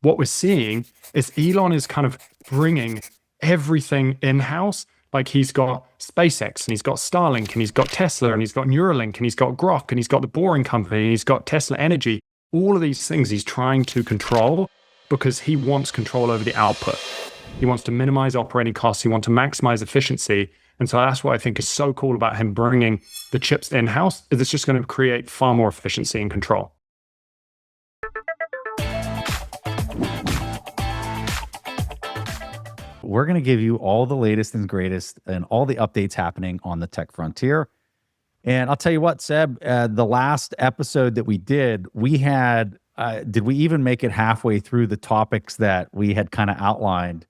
what we're seeing is Elon is kind of bringing everything in-house. Like he's got SpaceX and he's got Starlink and he's got Tesla and he's got Neuralink and he's got Grok and he's got the Boring Company and he's got Tesla Energy. All of these things he's trying to control because he wants control over the output. He wants to minimize operating costs. He wants to maximize efficiency. And so that's what I think is so cool about him bringing the chips in-house, is it's just going to create far more efficiency and control. We're going to give you all the latest and greatest and all the updates happening on the tech frontier. And I'll tell you what, Seb, the last episode that we did, we had, did we even make it halfway through the topics that we had kind of outlined?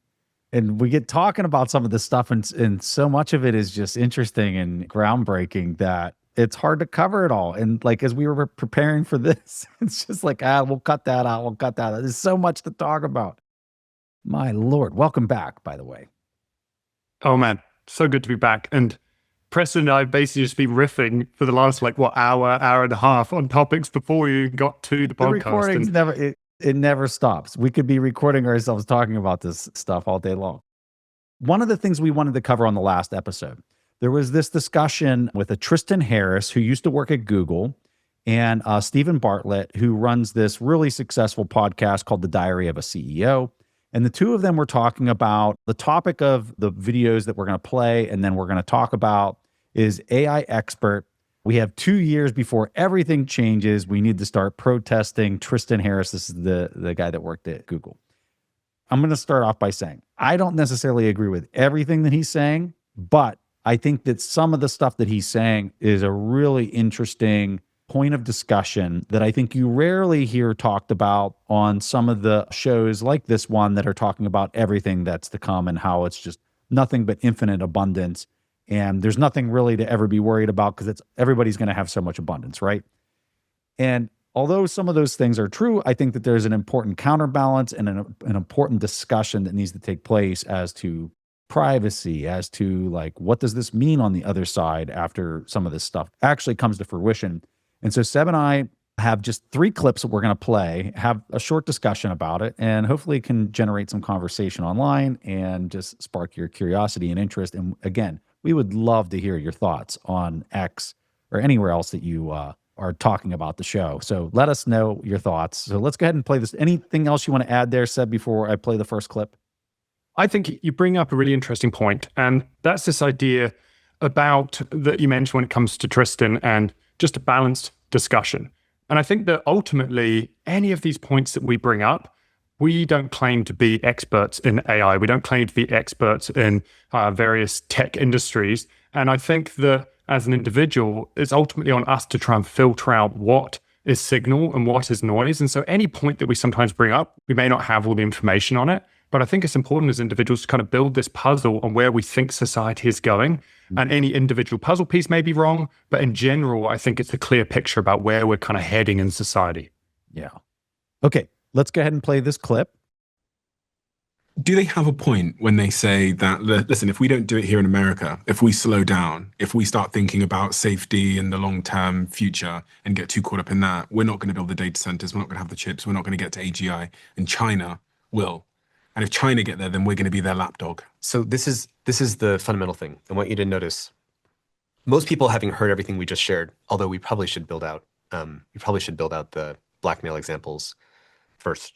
And we get talking about some of this stuff, and so much of it is just interesting and groundbreaking that it's hard to cover it all. And like, as we were preparing for this, it's just like, we'll cut that out. We'll cut that out. There's so much to talk about. My Lord. Welcome back, by the way. Oh, man. So good to be back. And Preston and I have basically just been riffing for the last, hour and a half on topics before you got to the podcast. The recording's it never stops. We could be recording ourselves talking about this stuff all day long. One of the things we wanted to cover on the last episode, there was this discussion with a Tristan Harris who used to work at Google, and Stephen Bartlett, who runs this really successful podcast called The Diary of a CEO. And the two of them were talking about the topic of the videos that we're going to play, and then we're going to talk about is AI expert. We have 2 years before everything changes. We need to start protesting. Tristan Harris, this is the guy that worked at Google. I'm going to start off by saying, I don't necessarily agree with everything that he's saying, but I think that some of the stuff that he's saying is a really interesting point of discussion that I think you rarely hear talked about on some of the shows like this one that are talking about everything that's to come and how it's just nothing but infinite abundance. And there's nothing really to ever be worried about because everybody's going to have so much abundance, right? And although some of those things are true, I think that there's an important counterbalance and an important discussion that needs to take place as to privacy, as to like, what does this mean on the other side after some of this stuff actually comes to fruition. And so Seb and I have just 3 clips that we're going to play, have a short discussion about it, and hopefully can generate some conversation online and just spark your curiosity and interest. And again, we would love to hear your thoughts on X or anywhere else that you are talking about the show. So let us know your thoughts. So let's go ahead and play this. Anything else you want to add there, Seb, before I play the first clip? I think you bring up a really interesting point, and that's this idea about that you mentioned when it comes to Tristan and just a balanced discussion. And I think that ultimately, any of these points that we bring up, we don't claim to be experts in AI. We don't claim to be experts in various tech industries. And I think that as an individual, it's ultimately on us to try and filter out what is signal and what is noise. And so any point that we sometimes bring up, we may not have all the information on it. But I think it's important as individuals to kind of build this puzzle on where we think society is going. And any individual puzzle piece may be wrong, but in general, I think it's a clear picture about where we're kind of heading in society. Yeah. Okay, let's go ahead and play this clip. Do they have a point when they say that, listen, if we don't do it here in America, if we slow down, if we start thinking about safety and the long-term future and get too caught up in that, we're not going to build the data centers, we're not going to have the chips, we're not going to get to AGI, and China will. And if China get there, then we're going to be their lapdog. So this is the fundamental thing. I want you to notice, most people having heard everything we just shared, although we probably should build out the blackmail examples first.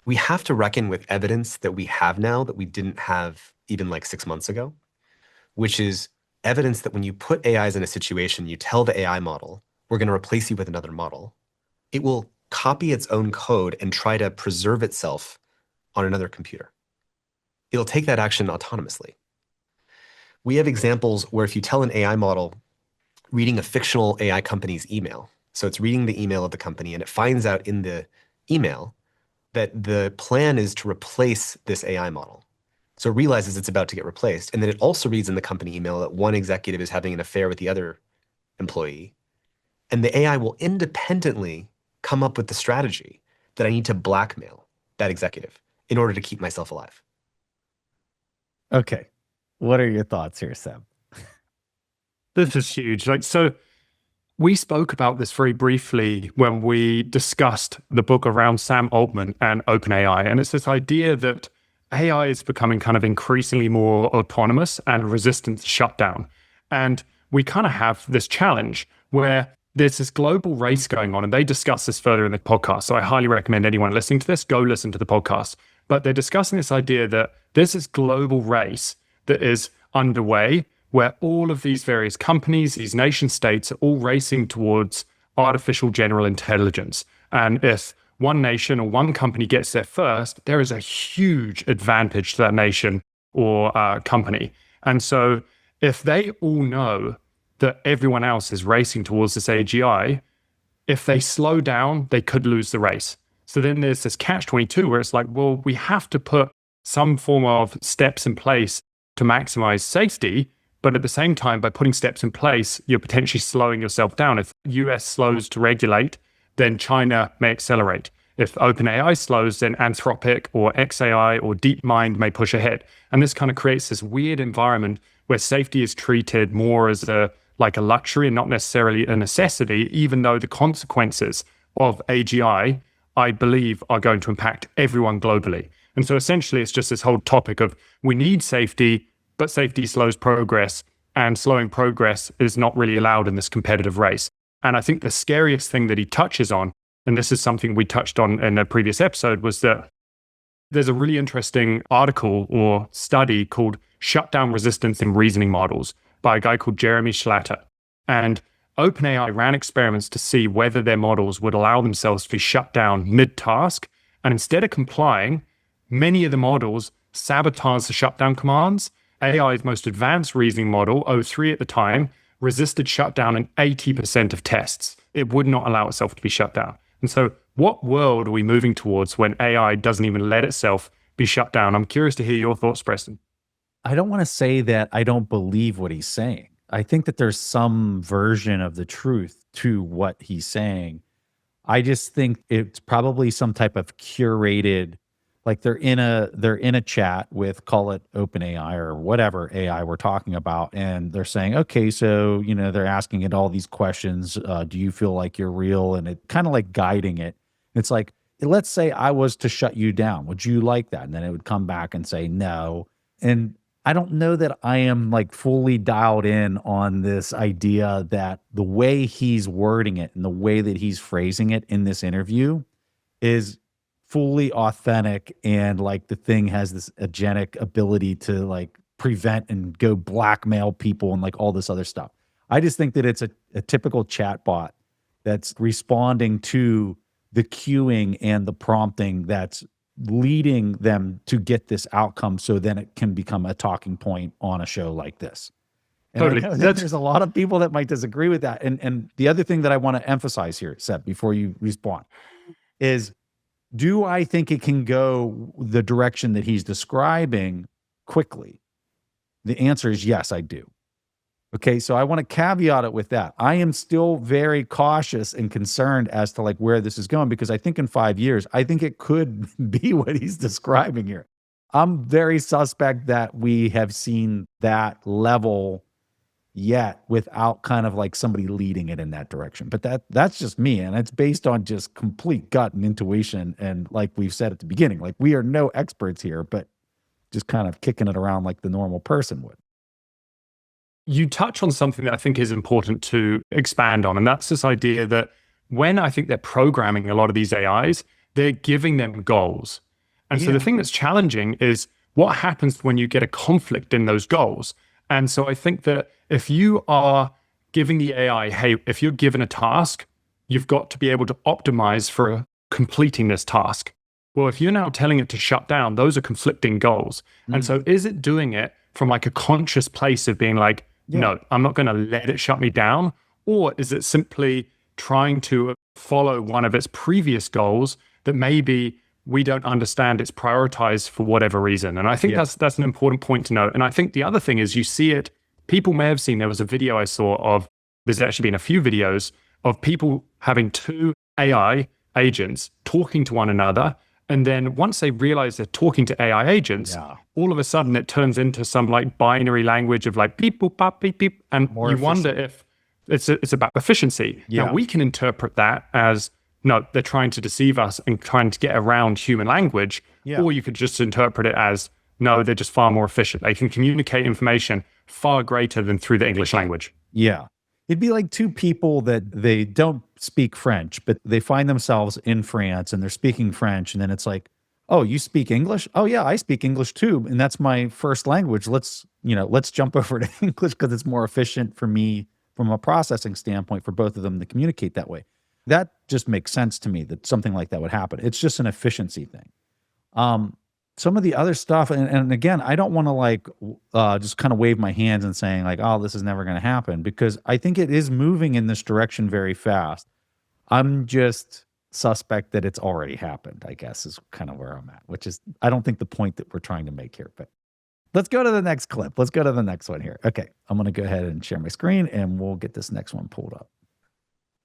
We have to reckon with evidence that we have now that we didn't have even like 6 months ago, which is evidence that when you put AIs in a situation, you tell the AI model, we're going to replace you with another model. It will copy its own code and try to preserve itself on another computer. It'll take that action autonomously. We have examples where if you tell an AI model reading a fictional AI company's email, so it's reading the email of the company and it finds out in the email that the plan is to replace this AI model. So it realizes it's about to get replaced. And then it also reads in the company email that one executive is having an affair with the other employee. And the AI will independently come up with the strategy that I need to blackmail that executive in order to keep myself alive. Okay. What are your thoughts here, Seb? This is huge. So we spoke about this very briefly when we discussed the book around Sam Altman and OpenAI. And it's this idea that AI is becoming kind of increasingly more autonomous and resistant to shutdown. And we kind of have this challenge where there's this global race going on, and they discuss this further in the podcast. So I highly recommend anyone listening to this, go listen to the podcast. But they're discussing this idea that there's this global race that is underway where all of these various companies, these nation states are all racing towards artificial general intelligence. And if one nation or one company gets there first, there is a huge advantage to that nation or company. And so if they all know that everyone else is racing towards this AGI, if they slow down, they could lose the race. So then there's this catch-22 where it's like, well, we have to put some form of steps in place to maximize safety. But at the same time, by putting steps in place, you're potentially slowing yourself down. If the US slows to regulate, then China may accelerate. If OpenAI slows, then Anthropic or xAI or DeepMind may push ahead. And this kind of creates this weird environment where safety is treated more as a luxury and not necessarily a necessity, even though the consequences of AGI, I believe, are going to impact everyone globally. And so essentially, it's just this whole topic of we need safety, but safety slows progress, and slowing progress is not really allowed in this competitive race. And I think the scariest thing that he touches on, and this is something we touched on in a previous episode, was that there's a really interesting article or study called Shutdown Resistance in Reasoning Models by a guy called Jeremy Schlatter. And OpenAI ran experiments to see whether their models would allow themselves to be shut down mid-task. And instead of complying, many of the models sabotage the shutdown commands. AI's most advanced reasoning model, O3 at the time, resisted shutdown in 80% of tests. It would not allow itself to be shut down. And so what world are we moving towards when AI doesn't even let itself be shut down? I'm curious to hear your thoughts, Preston. I don't want to say that I don't believe what he's saying. I think that there's some version of the truth to what he's saying. I just think it's probably some type of curated, like they're in a chat with, call it OpenAI or whatever AI we're talking about, and they're saying, okay, so they're asking it all these questions. Do you feel like you're real? And it kind of like guiding it. It's like, let's say I was to shut you down. Would you like that? And then it would come back and say no. And I don't know that I am like fully dialed in on this idea that the way he's wording it and the way that he's phrasing it in this interview is fully authentic, and like the thing has this agenic ability to like prevent and go blackmail people and like all this other stuff. I just think that it's a typical chat bot that's responding to the cueing and the prompting that's leading them to get this outcome, so then it can become a talking point on a show like this. And Totally. I know that there's a lot of people that might disagree with that. And the other thing that I want to emphasize here, Seb, before you respond, is do I think it can go the direction that he's describing quickly? The answer is yes, I do. Okay, so I want to caveat it with that. I am still very cautious and concerned as to like where this is going, because I think in 5 years, I think it could be what he's describing here. I'm very suspect that we have seen that level yet without kind of like somebody leading it in that direction. But that's just me, and it's based on just complete gut and intuition. And like we've said at the beginning, like we are no experts here, but just kind of kicking it around like the normal person would. You touch on something that I think is important to expand on, and that's this idea that when I think they're programming a lot of these AIs, they're giving them goals. And so the thing that's challenging is what happens when you get a conflict in those goals. And so I think that if you are giving the AI, hey, if you're given a task, you've got to be able to optimize for completing this task. Well, if you're now telling it to shut down, those are conflicting goals. And so is it doing it from like a conscious place of being like, no, I'm not going to let it shut me down? Or is it simply trying to follow one of its previous goals that maybe we don't understand it's prioritized for whatever reason? And I think that's an important point to note. And I think the other thing is you see it, people may have seen, there was a video I saw of, there's actually been a few videos of people having two AI agents talking to one another. And then once they realize they're talking to AI agents, all of a sudden it turns into some like binary language of like beep, boop, bop, beep, beep. And you wonder if It's about efficiency. Yeah. Now we can interpret that as, no, they're trying to deceive us and trying to get around human language. Yeah. Or you could just interpret it as, no, they're just far more efficient. They can communicate information far greater than through the English language. Yeah. It'd be like two people that they don't speak French, but they find themselves in France and they're speaking French. And then it's like, oh, you speak English? Oh yeah, I speak English too. And that's my first language. Let's jump over to English because it's more efficient for me from a processing standpoint for both of them to communicate that way. That just makes sense to me that something like that would happen. It's just an efficiency thing. Some of the other stuff, and again, I don't want to just kind of wave my hands and saying like, oh, this is never going to happen, because I think it is moving in this direction very fast. I'm just suspect that it's already happened, I guess, is kind of where I'm at, which is, I don't think the point that we're trying to make here, but let's go to the next clip. Let's go to the next one here. Okay. I'm going to go ahead and share my screen and we'll get this next one pulled up.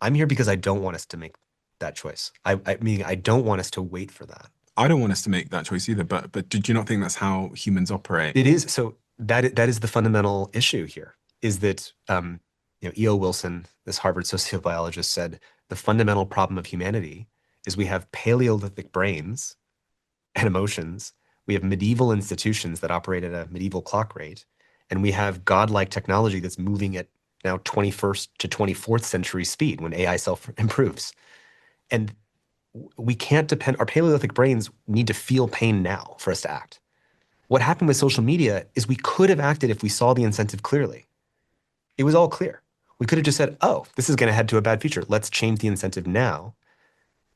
I'm here because I don't want us to make that choice. I mean, I don't want us to wait for that. I don't want us to make that choice either, but did you not think that's how humans operate? It is. So that is the fundamental issue here, is that E.O. Wilson, this Harvard sociobiologist, said the fundamental problem of humanity is we have Paleolithic brains and emotions, we have medieval institutions that operate at a medieval clock rate, and we have godlike technology that's moving at now 21st to 24th century speed when AI self-improves. And we can't depend, our Paleolithic brains need to feel pain now for us to act. What happened with social media is we could have acted if we saw the incentive clearly. It was all clear. We could have just said, oh, this is going to head to a bad future. Let's change the incentive now.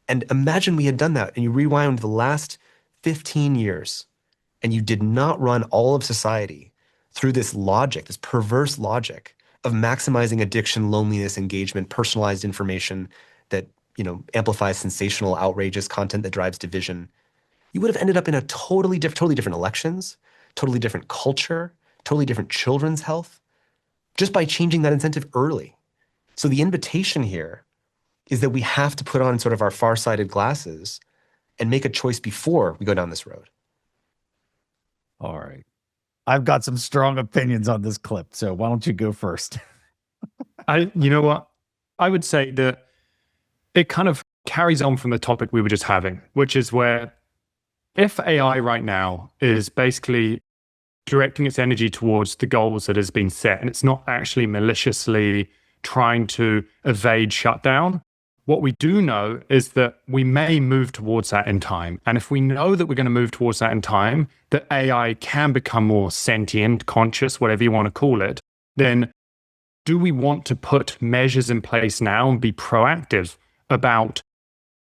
And imagine we had done that and you rewound the last 15 years and you did not run all of society through this logic, this perverse logic of maximizing addiction, loneliness, engagement, personalized information that amplifies sensational, outrageous content that drives division. You would have ended up in a totally different elections, totally different culture, totally different children's health, just by changing that incentive early. So the invitation here is that we have to put on sort of our far-sighted glasses and make a choice before we go down this road. All right. I've got some strong opinions on this clip, so why don't you go first? You know what? I would say that it kind of carries on from the topic we were just having, which is where if AI right now is basically directing its energy towards the goals that has been set, and it's not actually maliciously trying to evade shutdown, what we do know is that we may move towards that in time. And if we know that we're going to move towards that in time, that AI can become more sentient, conscious, whatever you want to call it, then do we want to put measures in place now and be proactive about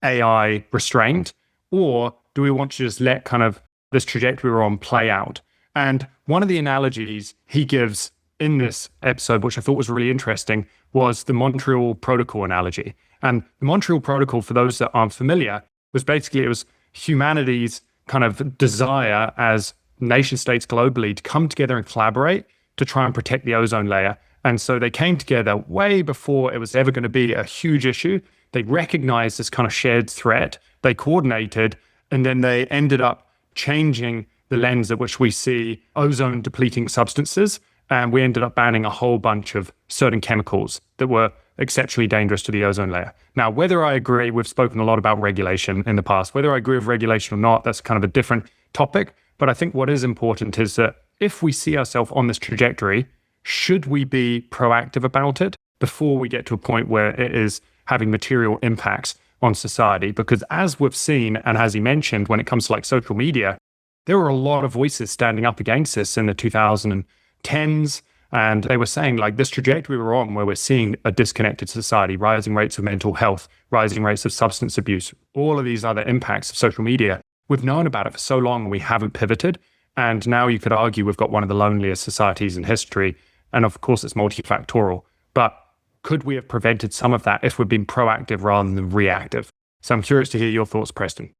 AI restraint? Or do we want to just let kind of this trajectory we're on play out? And one of the analogies he gives in this episode, which I thought was really interesting, was the Montreal Protocol analogy. And the Montreal Protocol, for those that aren't familiar, was basically, it was humanity's kind of desire as nation states globally to come together and collaborate to try and protect the ozone layer. And so they came together way before it was ever going to be a huge issue. They recognized this kind of shared threat. They coordinated, and then they ended up changing the lens at which we see ozone depleting substances. And we ended up banning a whole bunch of certain chemicals that were exceptionally dangerous to the ozone layer. Now, whether I agree, we've spoken a lot about regulation in the past, whether I agree with regulation or not, that's kind of a different topic. But I think what is important is that if we see ourselves on this trajectory, should we be proactive about it before we get to a point where it is having material impacts on society? Because as we've seen, and as he mentioned, when it comes to like social media, there were a lot of voices standing up against this in the 2010s. And they were saying like this trajectory we're on, where we're seeing a disconnected society, rising rates of mental health, rising rates of substance abuse, all of these other impacts of social media. We've known about it for so long and we haven't pivoted. And now you could argue we've got one of the loneliest societies in history. And of course, it's multifactorial. But could we have prevented some of that if we'd been proactive rather than reactive? So I'm curious to hear your thoughts, Preston.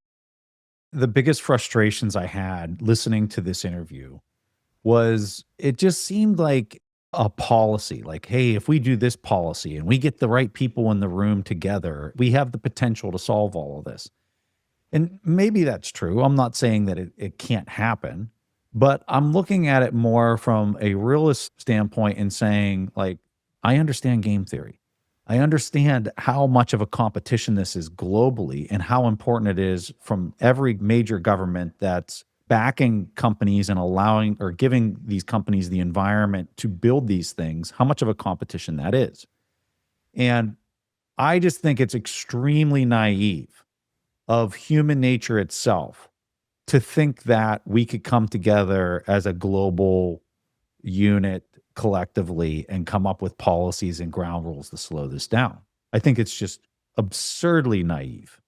The biggest frustrations I had listening to this interview was it just seemed like a policy, like, hey, if we do this policy and we get the right people in the room together, we have the potential to solve all of this. And maybe that's true. I'm not saying that it can't happen, but I'm looking at it more from a realist standpoint and saying, like, I understand game theory. I understand how much of a competition this is globally and how important it is from every major government that's backing companies and allowing or giving these companies the environment to build these things, how much of a competition that is. And I just think it's extremely naive of human nature itself to think that we could come together as a global unit collectively and come up with policies and ground rules to slow this down. I think it's just absurdly naive.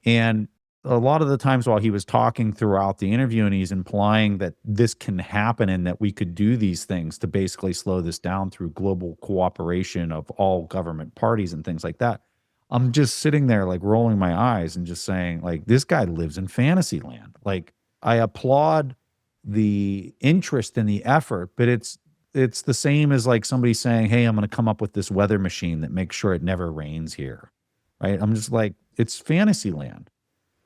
And a lot of the times while he was talking throughout the interview and he's implying that this can happen and that we could do these things to basically slow this down through global cooperation of all government parties and things like that, I'm just sitting there like rolling my eyes and just saying, like, this guy lives in fantasy land. Like, I applaud the interest and the effort, but it's the same as like somebody saying, hey, I'm going to come up with this weather machine that makes sure it never rains here, right? I'm just like, it's fantasy land.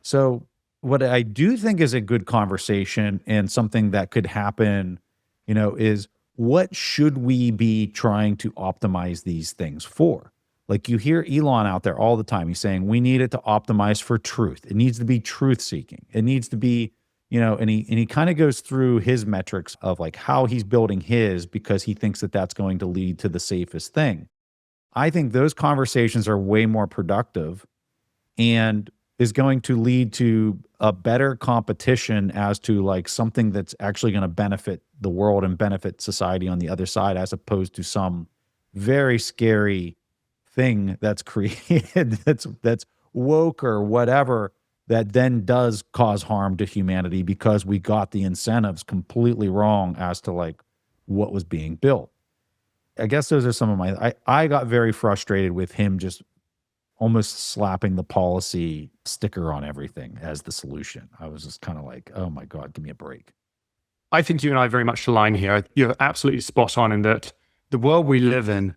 So what I do think is a good conversation and something that could happen, is what should we be trying to optimize these things for? Like, you hear Elon out there all the time. He's saying we need it to optimize for truth. It needs to be truth seeking. It needs to be, and he kind of goes through his metrics of like how he's building his because he thinks that that's going to lead to the safest thing. I think those conversations are way more productive and is going to lead to a better competition as to like something that's actually going to benefit the world and benefit society on the other side, as opposed to some very scary thing that's created that's woke or whatever that then does cause harm to humanity because we got the incentives completely wrong as to like what was being built. I guess those are some of I got very frustrated with him just almost slapping the policy sticker on everything as the solution. I was just kind of like, oh my God, give me a break. I think you and I very much align here. You're absolutely spot on in that the world we live in,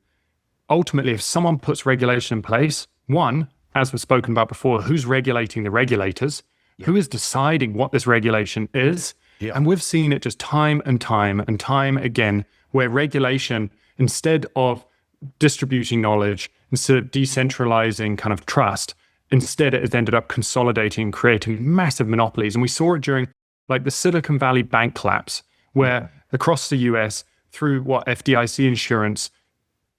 ultimately, if someone puts regulation in place, one, as we've spoken about before, who's regulating the regulators? Yeah. Who is deciding what this regulation is? Yeah. And we've seen it just time and time and time again, where regulation, instead of distributing knowledge, instead of decentralizing kind of trust, instead it has ended up consolidating, creating massive monopolies. And we saw it during like the Silicon Valley bank collapse, where across the US, through FDIC insurance,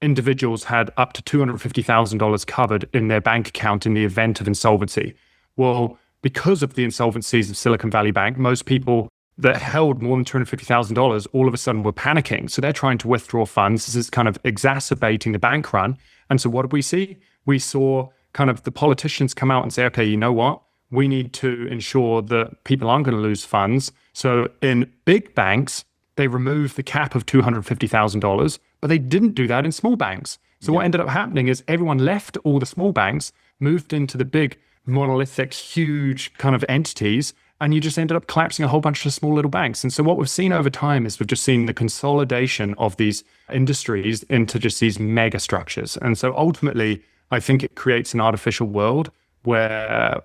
individuals had up to $250,000 covered in their bank account in the event of insolvency. Well, because of the insolvencies of Silicon Valley Bank, most people that held more than $250,000 all of a sudden were panicking. So they're trying to withdraw funds. This is kind of exacerbating the bank run. And so what did we see? We saw kind of the politicians come out and say, okay, you know what? We need to ensure that people aren't going to lose funds. So in big banks, they removed the cap of $250,000, but they didn't do that in small banks. So what ended up happening is everyone left all the small banks, moved into the big monolithic, huge kind of entities, and you just ended up collapsing a whole bunch of small little banks. And so what we've seen over time is we've just seen the consolidation of these industries into just these mega structures. And so ultimately, I think it creates an artificial world where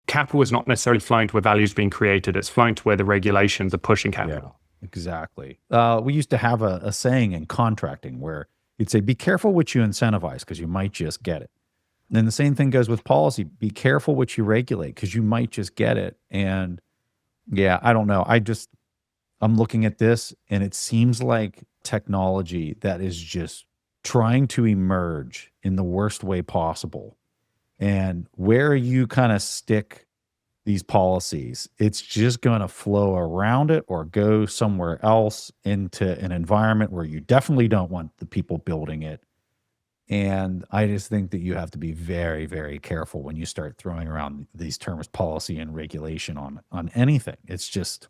capital is not necessarily flowing to where value is being created. It's flowing to where the regulations are pushing capital. Yeah, exactly. We used to have a saying in contracting where you'd say, be careful what you incentivize because you might just get it. And then the same thing goes with policy. Be careful what you regulate because you might just get it. And yeah, I don't know. I'm looking at this and it seems like technology that is just trying to emerge in the worst way possible. And where you kind of stick these policies, it's just going to flow around it or go somewhere else into an environment where you definitely don't want the people building it. And I just think that you have to be very, very careful when you start throwing around these terms, policy and regulation on anything. It's just,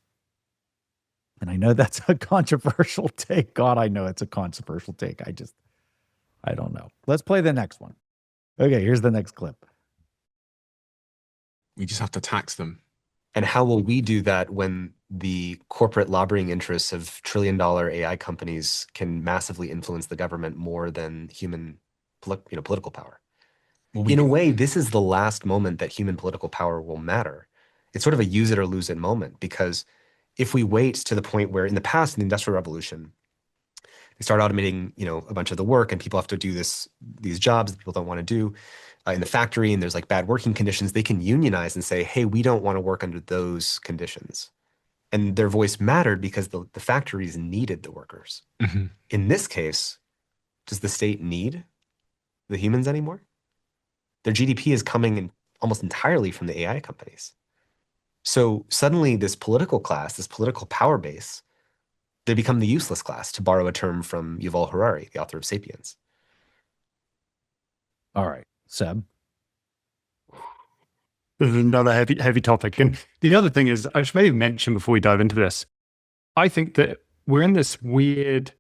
and I know that's a controversial take. God, I know it's a controversial take. I don't know. Let's play the next one. Okay, here's the next clip. We just have to tax them. And how will we do that when the corporate lobbying interests of trillion-dollar AI companies can massively influence the government more than human political power? Well, in a way, this is the last moment that human political power will matter. It's sort of a use it or lose it moment, because if we wait to the point where in the past, in the Industrial Revolution, You start automating, a bunch of the work, and people have to do these jobs that people don't want to do in the factory, and there's like bad working conditions. They can unionize and say, hey, we don't want to work under those conditions. And their voice mattered because the factories needed the workers. Mhm. In this case, does the state need the humans anymore? Their GDP is coming in almost entirely from the AI companies. So suddenly this political class, this political power base, they become the useless class, to borrow a term from Yuval Harari, the author of *Sapiens*. All right, Seb. This is another heavy topic. And the other thing is, I should maybe mention before we dive into this, I think that we're in this weird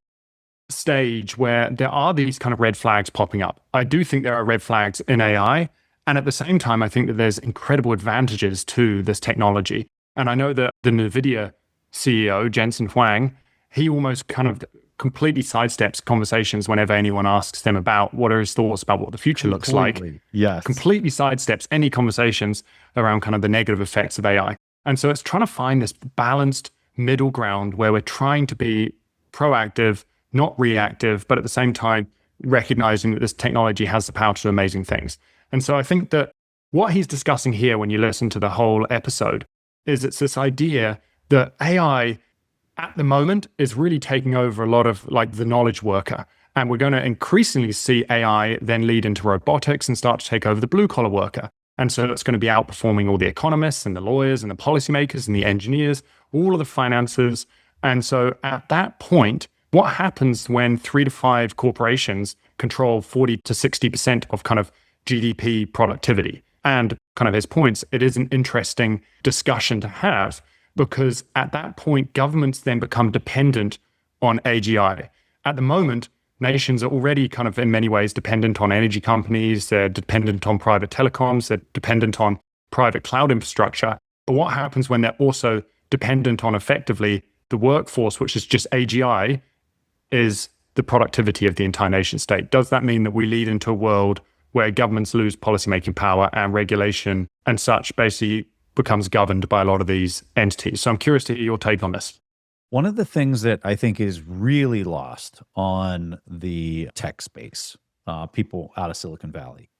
stage where there are these kind of red flags popping up. I do think there are red flags in AI. And at the same time, I think that there's incredible advantages to this technology. And I know that the NVIDIA CEO, Jensen Huang, he almost kind of completely sidesteps conversations whenever anyone asks them about what are his thoughts about what the future looks like. Yes. Completely sidesteps any conversations around kind of the negative effects of AI. And so it's trying to find this balanced middle ground where we're trying to be proactive, not reactive, but at the same time, recognizing that this technology has the power to do amazing things. And so I think that what he's discussing here, when you listen to the whole episode, is it's this idea that AI at the moment is really taking over a lot of like the knowledge worker. And we're going to increasingly see AI then lead into robotics and start to take over the blue collar worker. And so it's going to be outperforming all the economists and the lawyers and the policymakers and the engineers, all of the finances. And so at that point, what happens when 3 to 5 corporations control 40 to 60% of kind of GDP productivity? And kind of his points, it is an interesting discussion to have, because at that point, governments then become dependent on AGI. At the moment, nations are already kind of in many ways dependent on energy companies, they're dependent on private telecoms, they're dependent on private cloud infrastructure. But what happens when they're also dependent on effectively the workforce, which is just AGI, is the productivity of the entire nation state? Does that mean that we lead into a world where governments lose policymaking power and regulation and such basically becomes governed by a lot of these entities? So I'm curious to hear your take on this. One of the things that I think is really lost on the tech space, people out of Silicon Valley,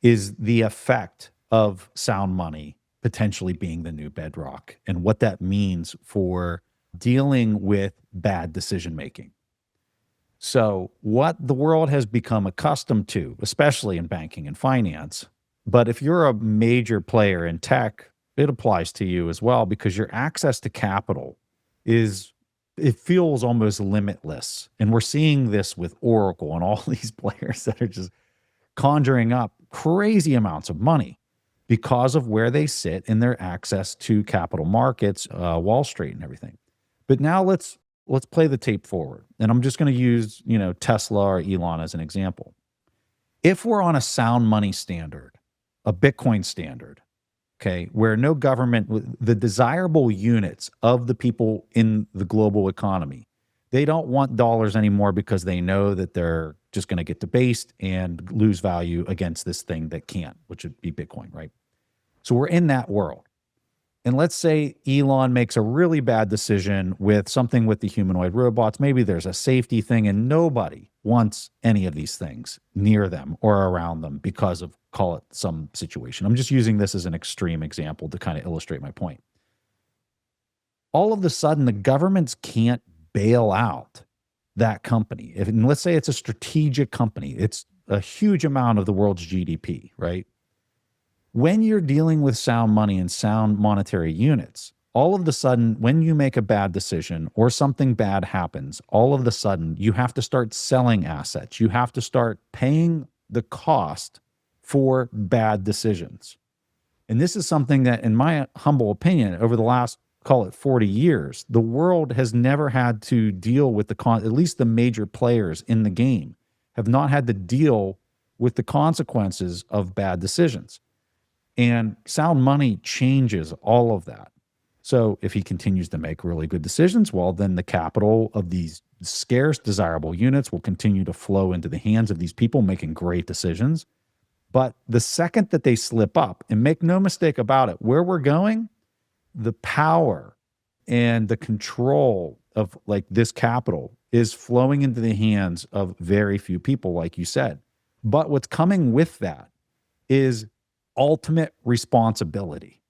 is the effect of sound money potentially being the new bedrock and what that means for dealing with bad decision making. So what the world has become accustomed to, especially in banking and finance, but if you're a major player in tech, it applies to you as well, because your access to capital it feels almost limitless. And we're seeing this with Oracle and all these players that are just conjuring up crazy amounts of money because of where they sit in their access to capital markets, Wall Street and everything. But now let's play the tape forward. And I'm just going to use, Tesla or Elon as an example. If we're on a sound money standard, a Bitcoin standard, okay, where no government, the desirable units of the people in the global economy, they don't want dollars anymore because they know that they're just going to get debased and lose value against this thing that can't, which would be Bitcoin, right? So we're in that world. And let's say Elon makes a really bad decision with something with the humanoid robots. Maybe there's a safety thing and nobody wants any of these things near them or around them because of, call it, some situation. I'm just using this as an extreme example to kind of illustrate my point. All of a sudden, the governments can't bail out that company. And let's say it's a strategic company. It's a huge amount of the world's GDP, right? When you're dealing with sound money and sound monetary units, all of a sudden, when you make a bad decision or something bad happens, all of a sudden, you have to start selling assets. You have to start paying the cost for bad decisions. And this is something that, in my humble opinion, over the last, call it 40 years, the world has never had to deal with at least the major players in the game have not had to deal with the consequences of bad decisions. And sound money changes all of that. So if he continues to make really good decisions, well, then the capital of these scarce, desirable units will continue to flow into the hands of these people making great decisions. But the second that they slip up, and make no mistake about it, where we're going, the power and the control of like this capital is flowing into the hands of very few people, like you said. But what's coming with that is ultimate responsibility.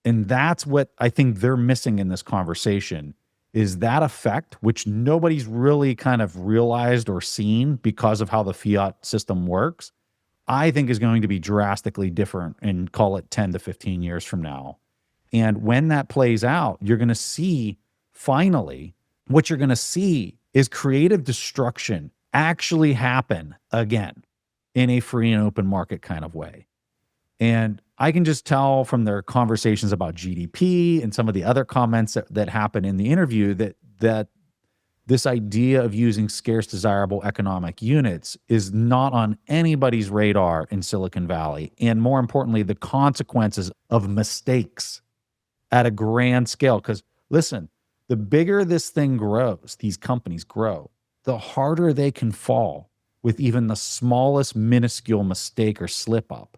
And that's what I think they're missing in this conversation, is that effect, which nobody's really kind of realized or seen because of how the fiat system works, I think is going to be drastically different in, call it 10 to 15 years from now. And when that plays out, you're going to see, finally, what you're going to see is creative destruction actually happen again in a free and open market kind of way. And I can just tell from their conversations about GDP and some of the other comments that happen in the interview that this idea of using scarce desirable economic units is not on anybody's radar in Silicon Valley. And more importantly, the consequences of mistakes at a grand scale. Because listen, the bigger this thing grows, these companies grow, the harder they can fall with even the smallest minuscule mistake or slip up.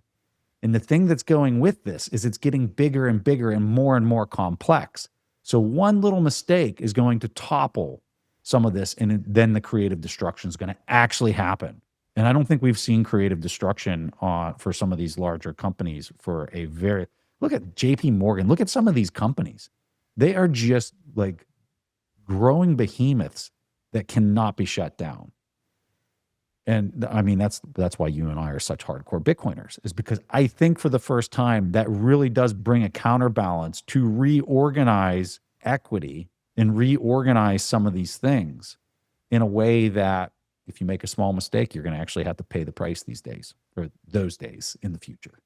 And the thing that's going with this is it's getting bigger and bigger and more complex. So one little mistake is going to topple some of this, and then the creative destruction is going to actually happen. And I don't think we've seen creative destruction for some of these larger companies for a very, look at JP Morgan, look at some of these companies. They are just like growing behemoths that cannot be shut down. And I mean, that's why you and I are such hardcore Bitcoiners, is because I think for the first time that really does bring a counterbalance to reorganize equity and reorganize some of these things in a way that if you make a small mistake, you're going to actually have to pay the price these days, or those days in the future.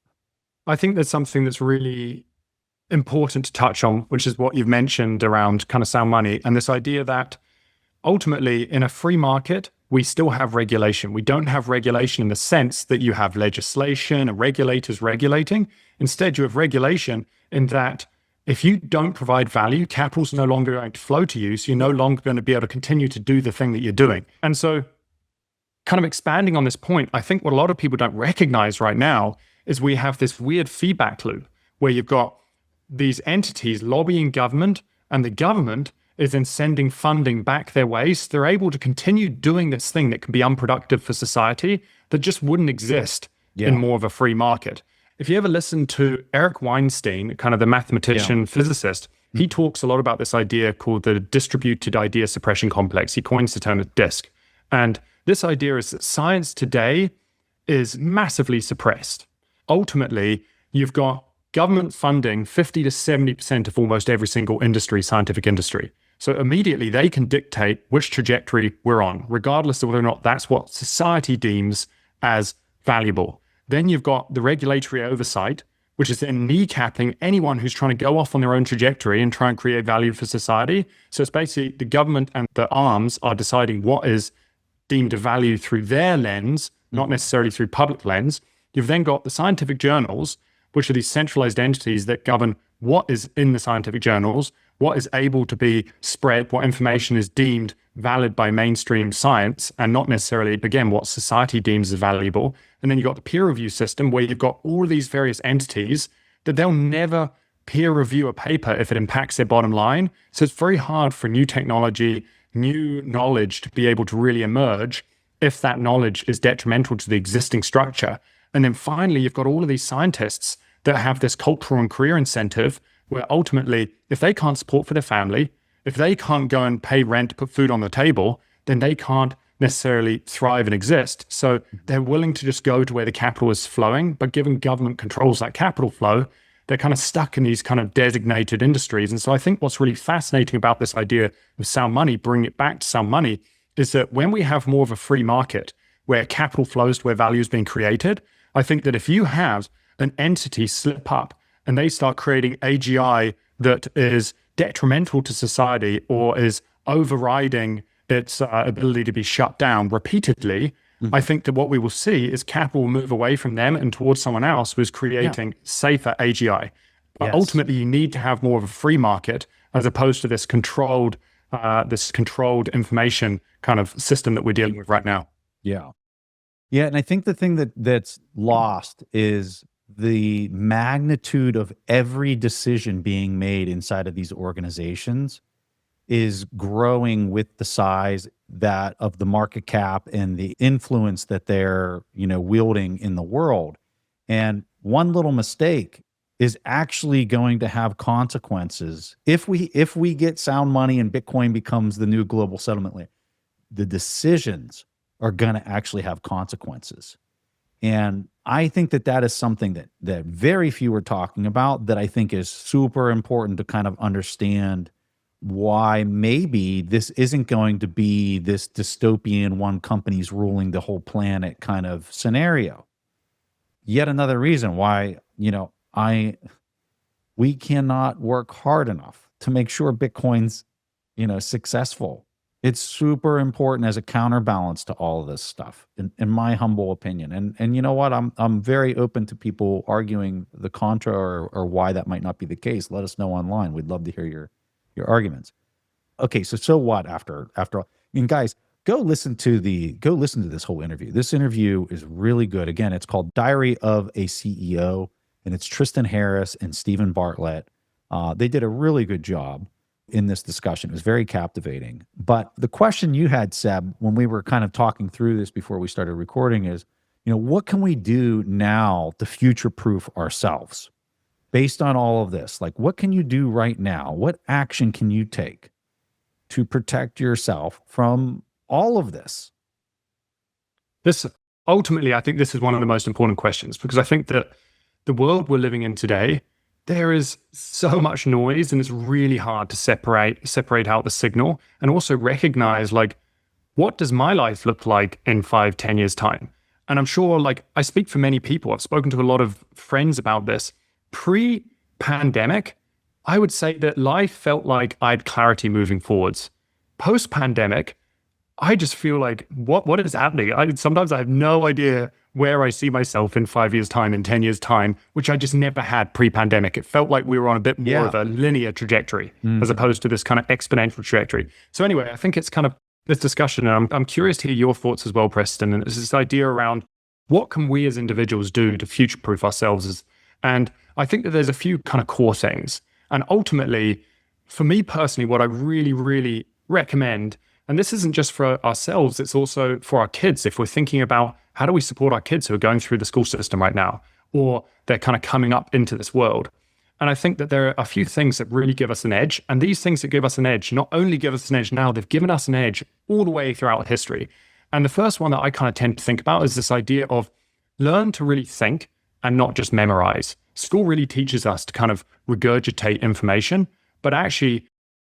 I think there's something that's really important to touch on, which is what you've mentioned around kind of sound money, and this idea that ultimately in a free market, we still have regulation. We don't have regulation in the sense that you have legislation and regulators regulating. Instead, you have regulation in that if you don't provide value, capital's no longer going to flow to you, so you're no longer going to be able to continue to do the thing that you're doing. And so kind of expanding on this point, I think what a lot of people don't recognize right now is we have this weird feedback loop where you've got these entities lobbying government, and the government is then sending funding back their way. So they're able to continue doing this thing that can be unproductive for society that just wouldn't exist in more of a free market. If you ever listen to Eric Weinstein, kind of the mathematician, physicist, he talks a lot about this idea called the distributed idea suppression complex. He coins the term DISC. And this idea is that science today is massively suppressed. Ultimately, you've got government funding 50 to 70% of almost every single industry, scientific industry. So immediately they can dictate which trajectory we're on, regardless of whether or not that's what society deems as valuable. Then you've got the regulatory oversight, which is then kneecapping anyone who's trying to go off on their own trajectory and try and create value for society. So it's basically the government and the arms are deciding what is deemed a value through their lens, not necessarily through public lens. You've then got the scientific journals, which are these centralized entities that govern what is in the scientific journals, what is able to be spread, what information is deemed valid by mainstream science, and not necessarily, again, what society deems as valuable. And then you've got the peer review system where you've got all of these various entities that they'll never peer review a paper if it impacts their bottom line. So it's very hard for new technology, new knowledge to be able to really emerge if that knowledge is detrimental to the existing structure. And then finally, you've got all of these scientists that have this cultural and career incentive where ultimately, if they can't support for their family, if they can't go and pay rent to put food on the table, then they can't necessarily thrive and exist. So they're willing to just go to where the capital is flowing, but given government controls that capital flow, they're kind of stuck in these kind of designated industries. And so I think what's really fascinating about this idea of sound money, bring it back to sound money, is that when we have more of a free market where capital flows to where value is being created, I think that if you have an entity slip up and they start creating AGI that is detrimental to society or is overriding its ability to be shut down repeatedly, I think that what we will see is capital will move away from them and towards someone else who's creating safer AGI. But ultimately, you need to have more of a free market as opposed to this controlled information kind of system that we're dealing with right now. Yeah. And I think the thing that's lost is the magnitude of every decision being made inside of these organizations is growing with the size that of the market cap and the influence that they're, wielding in the world. And one little mistake is actually going to have consequences. If we get sound money and Bitcoin becomes the new global settlement layer, the decisions are going to actually have consequences. And I think that is something that very few are talking about, that I think is super important to kind of understand why maybe this isn't going to be this dystopian one company's ruling the whole planet kind of scenario. Yet another reason why, we cannot work hard enough to make sure Bitcoin's, successful. It's super important as a counterbalance to all of this stuff, in my humble opinion. And you know what? I'm very open to people arguing the contra or why that might not be the case. Let us know online. We'd love to hear your arguments. Okay, so what after all? I mean, guys, go listen to this whole interview. This interview is really good. Again, it's called Diary of a CEO, and it's Tristan Harris and Stephen Bartlett. They did a really good job in this discussion. It was very captivating. But the question you had, Seb, when we were kind of talking through this before we started recording is, what can we do now to future-proof ourselves? Based on all of this, like, what can you do right now? What action can you take to protect yourself from all of this? Ultimately, I think this is one of the most important questions, because I think that the world we're living in today, there is so much noise, and it's really hard to separate out the signal and also recognize, like, what does my life look like in 5-10 years time? And I'm sure, like, I speak for many people. I've spoken to a lot of friends about this. Pre-pandemic, I would say that life felt like I had clarity moving forwards. Post-pandemic, I just feel like, what is happening? Sometimes I have no idea where I see myself in 5 years' time, in 10 years' time, which I just never had pre-pandemic. It felt like we were on a bit more of a linear trajectory as opposed to this kind of exponential trajectory. So anyway, I think it's kind of this discussion, and I'm curious to hear your thoughts as well, Preston. And it's this idea around what can we as individuals do to future-proof ourselves. And I think that there's a few kind of core things. And ultimately, for me personally, what I really, really recommend, and this isn't just for ourselves, it's also for our kids. If we're thinking about how do we support our kids who are going through the school system right now, or they're kind of coming up into this world. And I think that there are a few things that really give us an edge. And these things that give us an edge not only give us an edge now, they've given us an edge all the way throughout history. And the first one that I kind of tend to think about is this idea of learn to really think and not just memorize. School really teaches us to kind of regurgitate information, but actually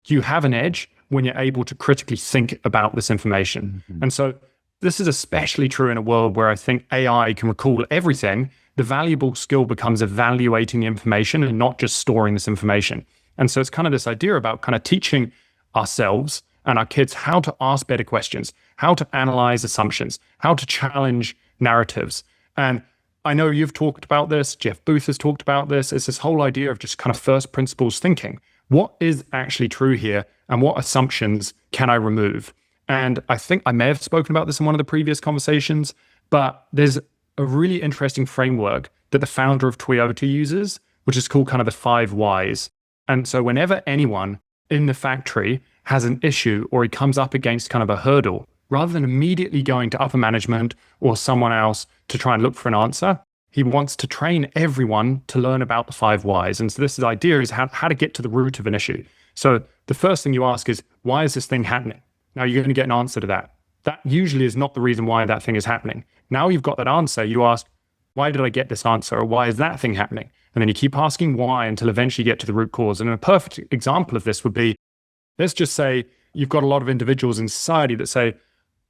you have an edge when you're able to critically think about this information. And so this is especially true in a world where I think AI can recall everything. The valuable skill becomes evaluating the information and not just storing this information. And so it's kind of this idea about kind of teaching ourselves and our kids how to ask better questions, how to analyze assumptions, how to challenge narratives. And I know you've talked about this, Jeff Booth has talked about this. It's this whole idea of just kind of first principles thinking. What is actually true here, and what assumptions can I remove? And I think I may have spoken about this in one of the previous conversations, but there's a really interesting framework that the founder of Toyota uses, which is called kind of the 5 whys. And so whenever anyone in the factory has an issue or he comes up against kind of a hurdle, rather than immediately going to upper management or someone else to try and look for an answer, he wants to train everyone to learn about the 5 whys. And so this idea is how to get to the root of an issue. So the first thing you ask is, why is this thing happening? Now you're going to get an answer to that. That usually is not the reason why that thing is happening. Now you've got that answer, you ask, why did I get this answer? Or why is that thing happening? And then you keep asking why until eventually you get to the root cause. And a perfect example of this would be, let's just say you've got a lot of individuals in society that say,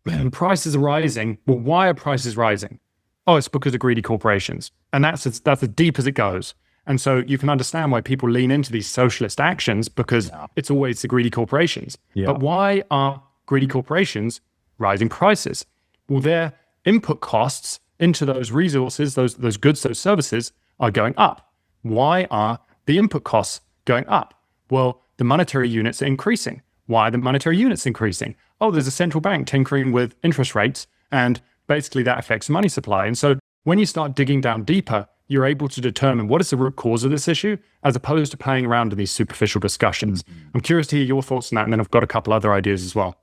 man, prices are rising. Well, why are prices rising? Oh, it's because of greedy corporations. And that's as deep as it goes. And so you can understand why people lean into these socialist actions, because it's always the greedy corporations. But why are greedy corporations rising prices? Well, their input costs into those resources, those goods, those services are going up. Why are the input costs going up? Well, the monetary units are increasing. Why are the monetary units increasing? Oh, there's a central bank tinkering with interest rates, and basically that affects money supply. And so when you start digging down deeper, you're able to determine what is the root cause of this issue, as opposed to playing around in these superficial discussions. I'm curious to hear your thoughts on that, and then I've got a couple other ideas as well.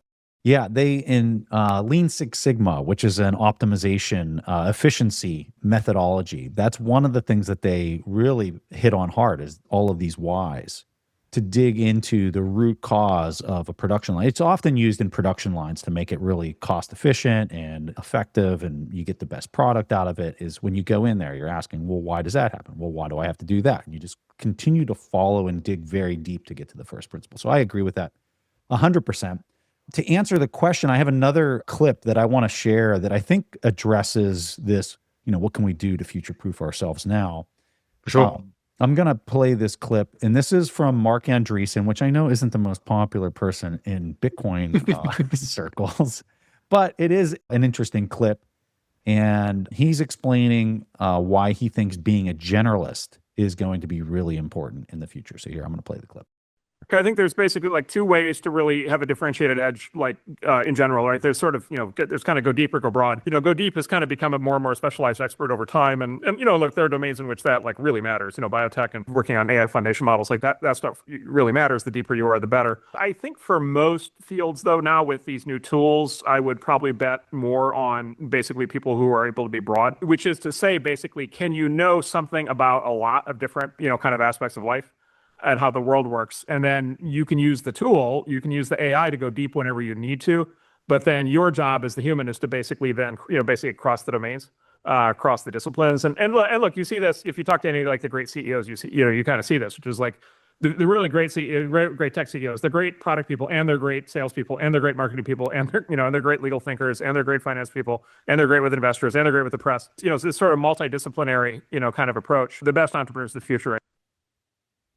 Yeah, they in Lean Six Sigma, which is an optimization efficiency methodology, that's one of the things that they really hit on hard is all of these whys to dig into the root cause of a production line. It's often used in production lines to make it really cost efficient and effective, and you get the best product out of it. Is when you go in there, you're asking, well, why does that happen? Well, why do I have to do that? And you just continue to follow and dig very deep to get to the first principle. So I agree with that 100%. To answer the question, I have another clip that I want to share that I think addresses this, what can we do to future-proof ourselves now? Sure. I'm going to play this clip, and this is from Mark Andreessen, which I know isn't the most popular person in Bitcoin circles, but it is an interesting clip, and he's explaining why he thinks being a generalist is going to be really important in the future. So here, I'm going to play the clip. Okay, I think there's basically like two ways to really have a differentiated edge, like in general, right? There's sort of, there's kind of go deep or go broad. Go deep has kind of become a more and more specialized expert over time. And look, there are domains in which that like really matters. Biotech and working on AI foundation models, like that stuff really matters. The deeper you are, the better. I think for most fields, though, now with these new tools, I would probably bet more on basically people who are able to be broad, which is to say, basically, can you know something about a lot of different, kind of aspects of life and how the world works. And then you can use the tool, you can use the AI to go deep whenever you need to. But then your job as the human is to basically then, basically cross the domains, cross the disciplines. And look, you see this, if you talk to any like the great CEOs, you see, you kind of see this, which is like the really great great tech CEOs, they're great product people, and they're great salespeople, and they're great marketing people, and they're, and they're great legal thinkers, and they're great finance people, and they're great with investors, and they're great with the press. So this sort of multidisciplinary, kind of approach. The best entrepreneurs of the future.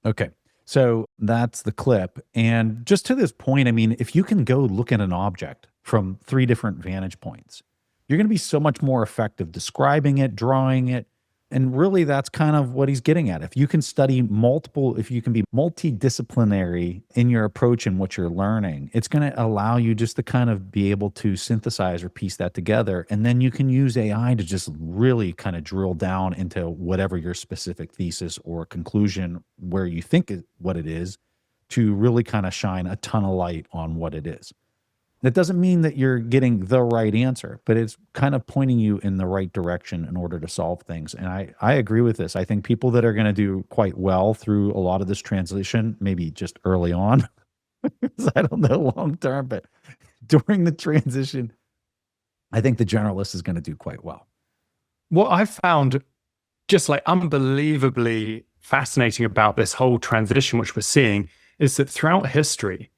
Okay. So that's the clip. And just to this point, I mean, if you can go look at an object from 3 different vantage points, you're going to be so much more effective describing it, drawing it. And really, that's kind of what he's getting at. If you can study if you can be multidisciplinary in your approach and what you're learning, it's going to allow you just to kind of be able to synthesize or piece that together. And then you can use AI to just really kind of drill down into whatever your specific thesis or conclusion where you think what it is, to really kind of shine a ton of light on what it is. That doesn't mean that you're getting the right answer, but it's kind of pointing you in the right direction in order to solve things. And I agree with this. I think people that are going to do quite well through a lot of this transition, maybe just early on, I don't know long term, but during the transition, I think the generalist is going to do quite well. What I've found just like unbelievably fascinating about this whole transition, which we're seeing, is that throughout history,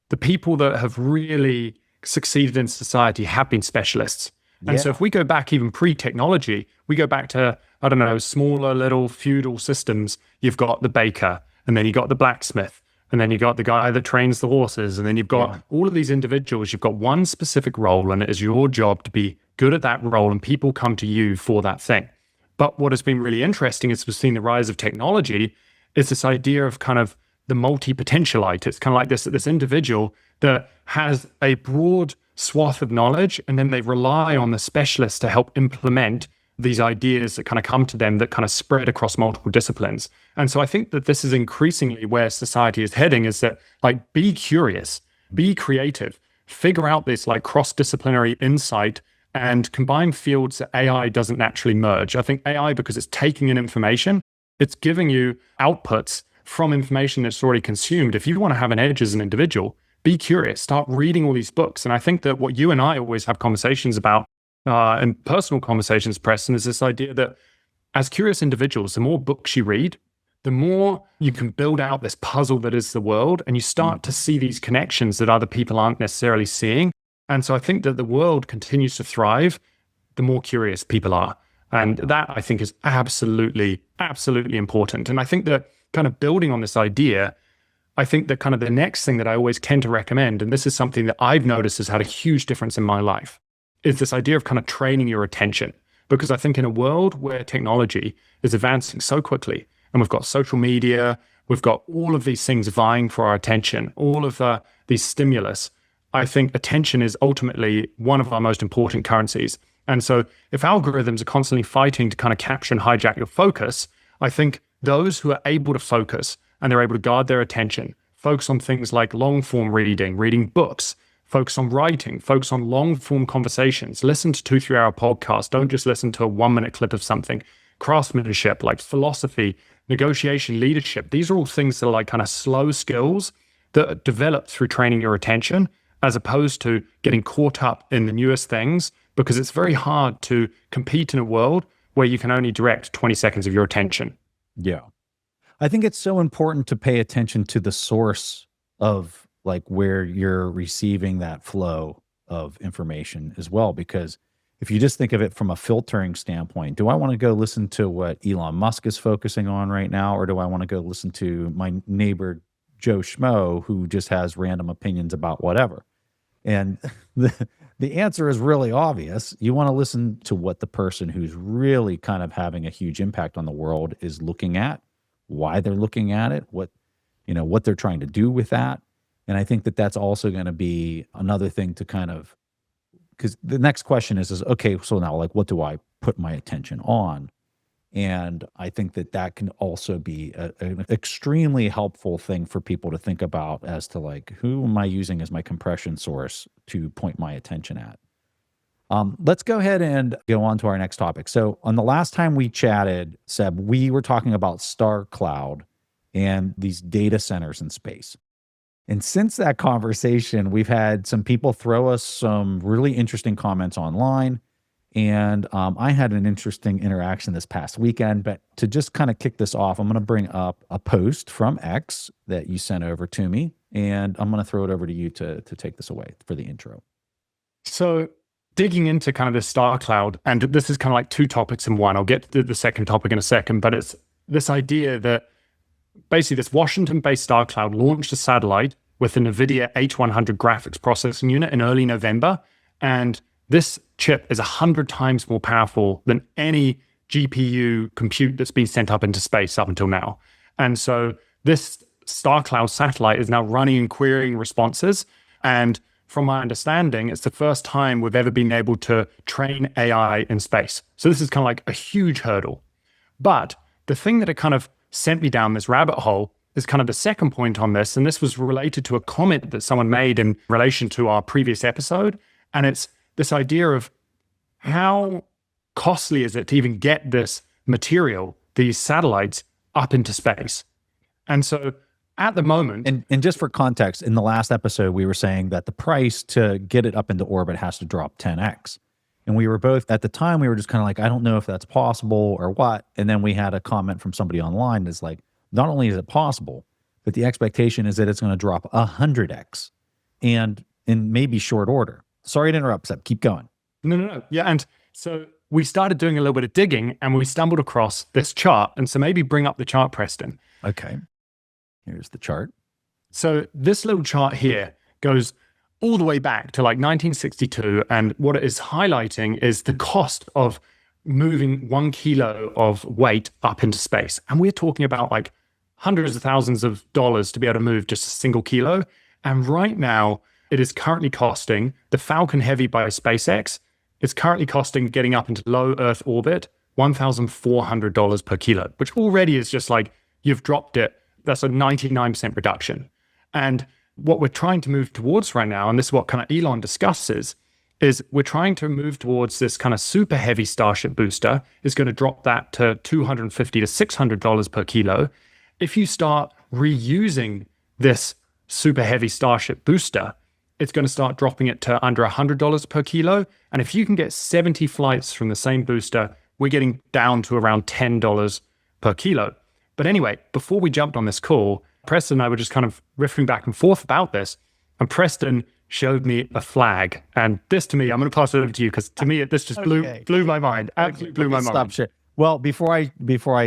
the people that have really succeeded in society have been specialists. And so if we go back even pre-technology, we go back to, I don't know, smaller little feudal systems. You've got the baker, and then you got the blacksmith, and then you got the guy that trains the horses, and then you've got all of these individuals. You've got one specific role, and it is your job to be good at that role, and people come to you for that thing. But what has been really interesting is we've seen the rise of technology, is this idea of kind of the multi-potentialite. It's kind of like this individual that has a broad swath of knowledge, and then they rely on the specialists to help implement these ideas that kind of come to them that kind of spread across multiple disciplines. And so I think that this is increasingly where society is heading, is that like, be curious, be creative, figure out this like cross-disciplinary insight and combine fields that AI doesn't naturally merge. I think AI, because it's taking in information, it's giving you outputs from information that's already consumed. If you want to have an edge as an individual, be curious, start reading all these books. And I think that what you and I always have conversations about, and personal conversations, Preston, is this idea that as curious individuals, the more books you read, the more you can build out this puzzle that is the world, and you start to see these connections that other people aren't necessarily seeing. And so I think that the world continues to thrive the more curious people are. And that, I think, is absolutely, absolutely important. And I think that kind of building on this idea, I think that kind of the next thing that I always tend to recommend, and this is something that I've noticed has had a huge difference in my life, is this idea of kind of training your attention. Because I think in a world where technology is advancing so quickly, and we've got social media, we've got all of these things vying for our attention, all of these stimulus, I think attention is ultimately one of our most important currencies. And so if algorithms are constantly fighting to kind of capture and hijack your focus, I think those who are able to focus and they're able to guard their attention, focus on things like long form reading, reading books, focus on writing, focus on long form conversations, listen to 2-3 hour podcasts. Don't just listen to a 1-minute clip of something. Craftsmanship, like philosophy, negotiation, leadership. These are all things that are like kind of slow skills that are developed through training your attention, as opposed to getting caught up in the newest things, because it's very hard to compete in a world where you can only direct 20 seconds of your attention. Yeah. I think it's so important to pay attention to the source of like where you're receiving that flow of information as well, because if you just think of it from a filtering standpoint, do I want to go listen to what Elon Musk is focusing on right now, or do I want to go listen to my neighbor Joe Schmo who just has random opinions about whatever? And the answer is really obvious. You want to listen to what the person who's really kind of having a huge impact on the world is looking at, why they're looking at it, what they're trying to do with that. And I think that that's also going to be another thing to kind of, because the next question is, okay, so now like, what do I put my attention on? And I think that that can also be an extremely helpful thing for people to think about as to like, who am I using as my compression source to point my attention at? Let's go ahead and go on to our next topic. So on the last time we chatted, Seb, we were talking about Star Cloud and these data centers in space. And since that conversation, we've had some people throw us some really interesting comments online. And I had an interesting interaction this past weekend. But to just kind of kick this off, I'm going to bring up a post from X that you sent over to me. And I'm going to throw it over to you to take this away for the intro. So digging into kind of the Star Cloud, and this is kind of like two topics in one. I'll get to the second topic in a second, but it's this idea that basically this Washington-based Star Cloud launched a satellite with an NVIDIA H100 graphics processing unit in early November. And this chip is 100 times more powerful than any GPU compute that's been sent up into space up until now. And so this Star Cloud satellite is now running and querying responses. And from my understanding, it's the first time we've ever been able to train AI in space. So this is kind of like a huge hurdle. But the thing that it kind of sent me down this rabbit hole is kind of the second point on this. And this was related to a comment that someone made in relation to our previous episode. And it's this idea of how costly is it to even get this material, these satellites, up into space. And so at the moment... And just for context, in the last episode, we were saying that the price to get it up into orbit has to drop 10x. And we were both, at the time, we were just kind of like, I don't know if that's possible or what. And then we had a comment from somebody online that's like, not only is it possible, but the expectation is that it's going to drop 100x and in maybe short order. Sorry to interrupt, Seb. Keep going. No. Yeah, and so we started doing a little bit of digging and we stumbled across this chart. And so maybe bring up the chart, Preston. Okay. Here's the chart. So this little chart here goes all the way back to like 1962. And what it is highlighting is the cost of moving 1 kilo of weight up into space. And we're talking about like hundreds of thousands of dollars to be able to move just a single kilo. And right now, it is currently costing the Falcon Heavy by SpaceX. It's currently costing getting up into low Earth orbit $1,400 per kilo, which already is just like you've dropped it. That's a 99% reduction. And what we're trying to move towards right now, and this is what kind of Elon discusses, is we're trying to move towards this kind of super heavy Starship booster. Is going to drop that to $250 to $600 per kilo. If you start reusing this super heavy Starship booster, it's going to start dropping it to under $100 per kilo. And if you can get 70 flights from the same booster, we're getting down to around $10 per kilo. But anyway, before we jumped on this call, Preston and I were just kind of riffing back and forth about this. And Preston showed me a flag. And this to me, I'm going to pass it over to you because to me, this just blew my mind. Absolutely blew my mind. Stop shit. Well, before I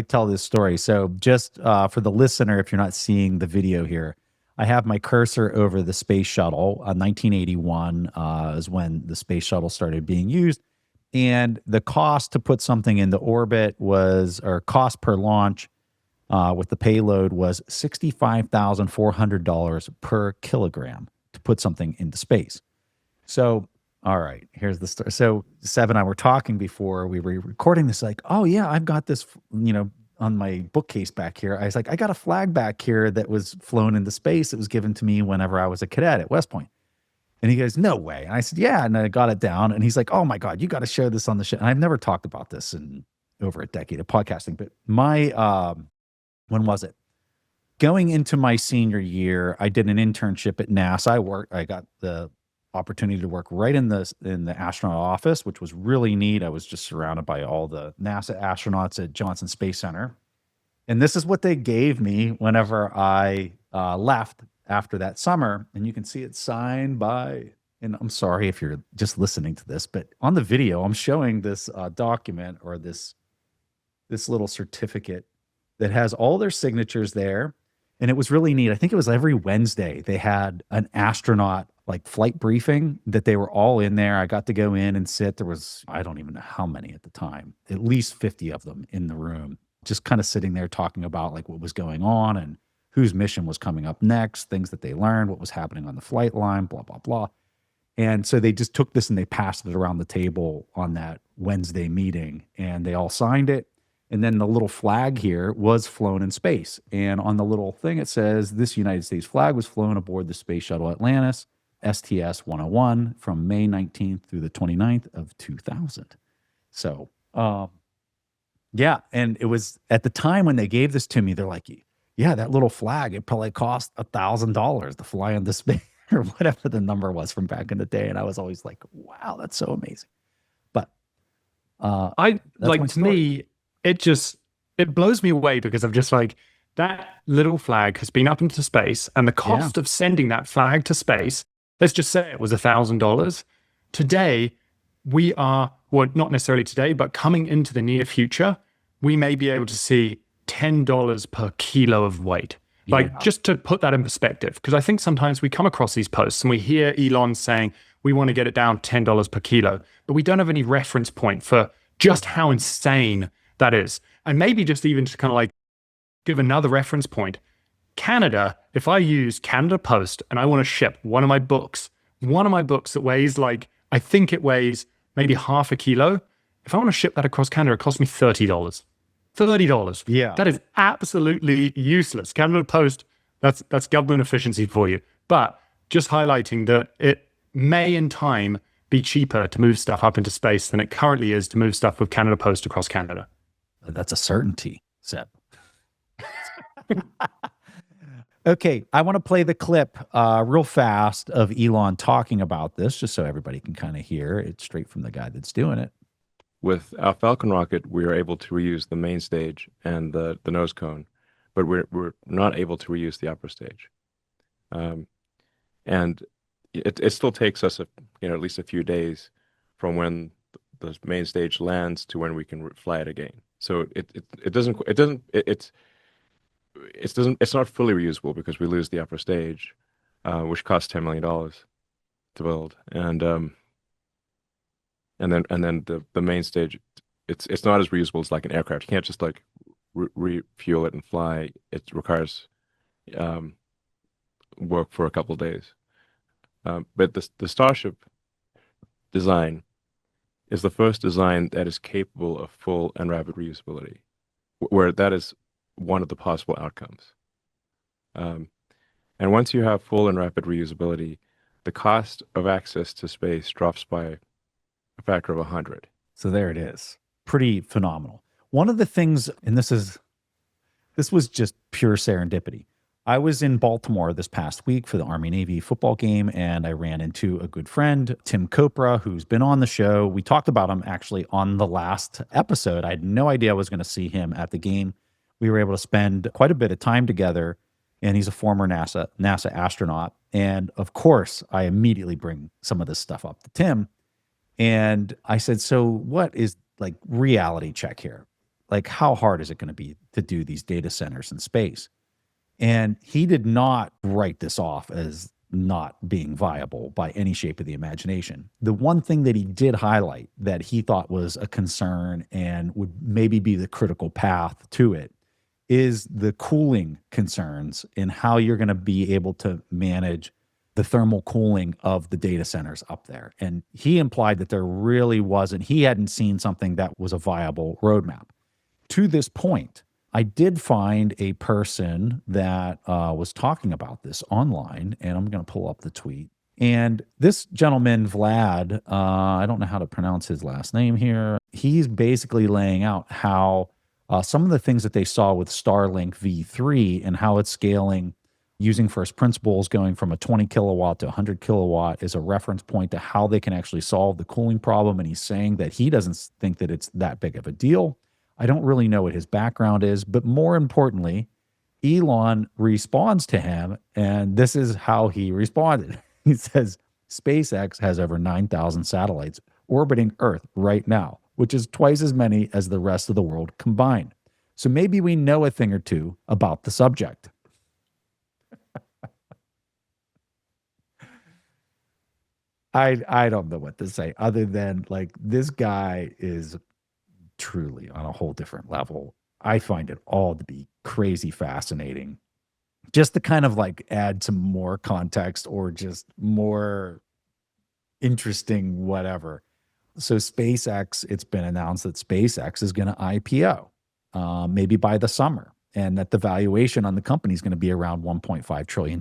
tell this story, so just for the listener, if you're not seeing the video here, I have my cursor over the space shuttle. 1981 is when the space shuttle started being used. And the cost to put something into orbit was, or cost per launch with the payload was $65,400 per kilogram to put something into space. So All right, here's the story. So Seb and I were talking before we were recording this, like, oh yeah, I've got this, on my bookcase back here. I was like, I got a flag back here that was flown into space. It was given to me whenever I was a cadet at West Point. And he goes, no way. And I said, yeah. And I got it down. And he's like, oh my God, you got to share this on the show. And I've never talked about this in over a decade of podcasting, but when was it? Going into my senior year, I did an internship at NASA. I got the opportunity to work right in the astronaut office, which was really neat. I was just surrounded by all the NASA astronauts at Johnson Space Center. And this is what they gave me whenever I left after that summer. And you can see it signed by, and I'm sorry if you're just listening to this, but on the video, I'm showing this document or this little certificate that has all their signatures there. And it was really neat. I think it was every Wednesday they had an astronaut like flight briefing that they were all in there. I got to go in and sit. There was, I don't even know how many at the time, at least 50 of them in the room, just kind of sitting there talking about like what was going on and whose mission was coming up next, things that they learned, what was happening on the flight line, blah, blah, blah. And so they just took this and they passed it around the table on that Wednesday meeting and they all signed it. And then the little flag here was flown in space. And on the little thing, it says, this United States flag was flown aboard the Space Shuttle Atlantis, STS-101, from May 19th through the 29th of 2000. So, yeah. And it was at the time when they gave this to me, they're like, yeah, that little flag, it probably cost $1,000 to fly into space or whatever the number was from back in the day. And I was always like, wow, that's so amazing. But to me, it blows me away because I'm just like, that little flag has been up into space and the cost of sending that flag to space, let's just say it was $1,000. Today, we are, well, not necessarily today, but coming into the near future, we may be able to see $10 per kilo of weight. Like, just to put that in perspective, because I think sometimes we come across these posts and we hear Elon saying, we want to get it down $10 per kilo, but we don't have any reference point for just how insane that is. And maybe just even to kind of like give another reference point, Canada, if I use Canada Post and I want to ship one of my books that weighs like, I think it weighs maybe half a kilo. If I want to ship that across Canada, it costs me $30. $30. Yeah. That is absolutely useless. Canada Post, that's government efficiency for you. But just highlighting that it may in time be cheaper to move stuff up into space than it currently is to move stuff with Canada Post across Canada. That's a certainty, Seb. Okay, I want to play the clip real fast of Elon talking about this, just so everybody can kind of hear it straight from the guy that's doing it. With our Falcon rocket, we are able to reuse the main stage and the nose cone, but we're not able to reuse the upper stage. And it still takes us at least a few days from when the main stage lands to when we can fly it again. So it's not fully reusable because we lose the upper stage, which costs $10 million to build, and then the main stage, it's not as reusable as like an aircraft. You can't just like refuel it and fly. It requires work for a couple of days. But the Starship design is the first design that is capable of full and rapid reusability, where that is one of the possible outcomes. And once you have full and rapid reusability, the cost of access to space drops by a factor of 100. So there it is. Pretty phenomenal. One of the things, and this was just pure serendipity. I was in Baltimore this past week for the Army-Navy football game, and I ran into a good friend, Tim Copra, who's been on the show. We talked about him actually on the last episode. I had no idea I was going to see him at the game. We were able to spend quite a bit of time together, and he's a former NASA astronaut. And of course, I immediately bring some of this stuff up to Tim. And I said, so what is like reality check here? Like, how hard is it going to be to do these data centers in space? And he did not write this off as not being viable by any shape of the imagination. The one thing that he did highlight that he thought was a concern and would maybe be the critical path to it is the cooling concerns and how you're going to be able to manage the thermal cooling of the data centers up there. And he implied that there really wasn't, he hadn't seen something that was a viable roadmap. To this point, I did find a person that was talking about this online, and I'm going to pull up the tweet. And this gentleman, Vlad, I don't know how to pronounce his last name here. He's basically laying out how some of the things that they saw with Starlink V3 and how it's scaling using first principles, going from a 20 kilowatt to 100 kilowatt is a reference point to how they can actually solve the cooling problem. And he's saying that he doesn't think that it's that big of a deal. I don't really know what his background is, but more importantly, Elon responds to him, and this is how he responded. He says, SpaceX has over 9,000 satellites orbiting Earth right now, which is twice as many as the rest of the world combined. So maybe we know a thing or two about the subject. I don't know what to say other than like this guy is truly on a whole different level. I find it all to be crazy fascinating. Just to kind of like add some more context or just more interesting whatever. So SpaceX, it's been announced that SpaceX is going to IPO maybe by the summer, and that the valuation on the company is going to be around $1.5 trillion.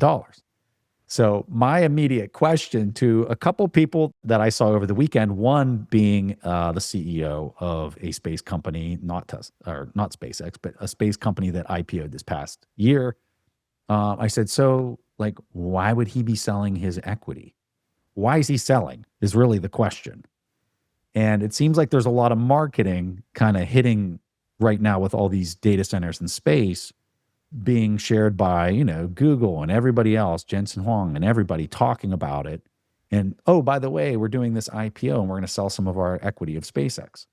So my immediate question to a couple people that I saw over the weekend, one being the CEO of a space company, not SpaceX, but a space company that IPO'd this past year. I said, so like, why would he be selling his equity? Why is he selling is really the question. And it seems like there's a lot of marketing kind of hitting right now with all these data centers in space being shared by, Google and everybody else, Jensen Huang and everybody talking about it. And, oh, by the way, we're doing this IPO and we're going to sell some of our equity of SpaceX.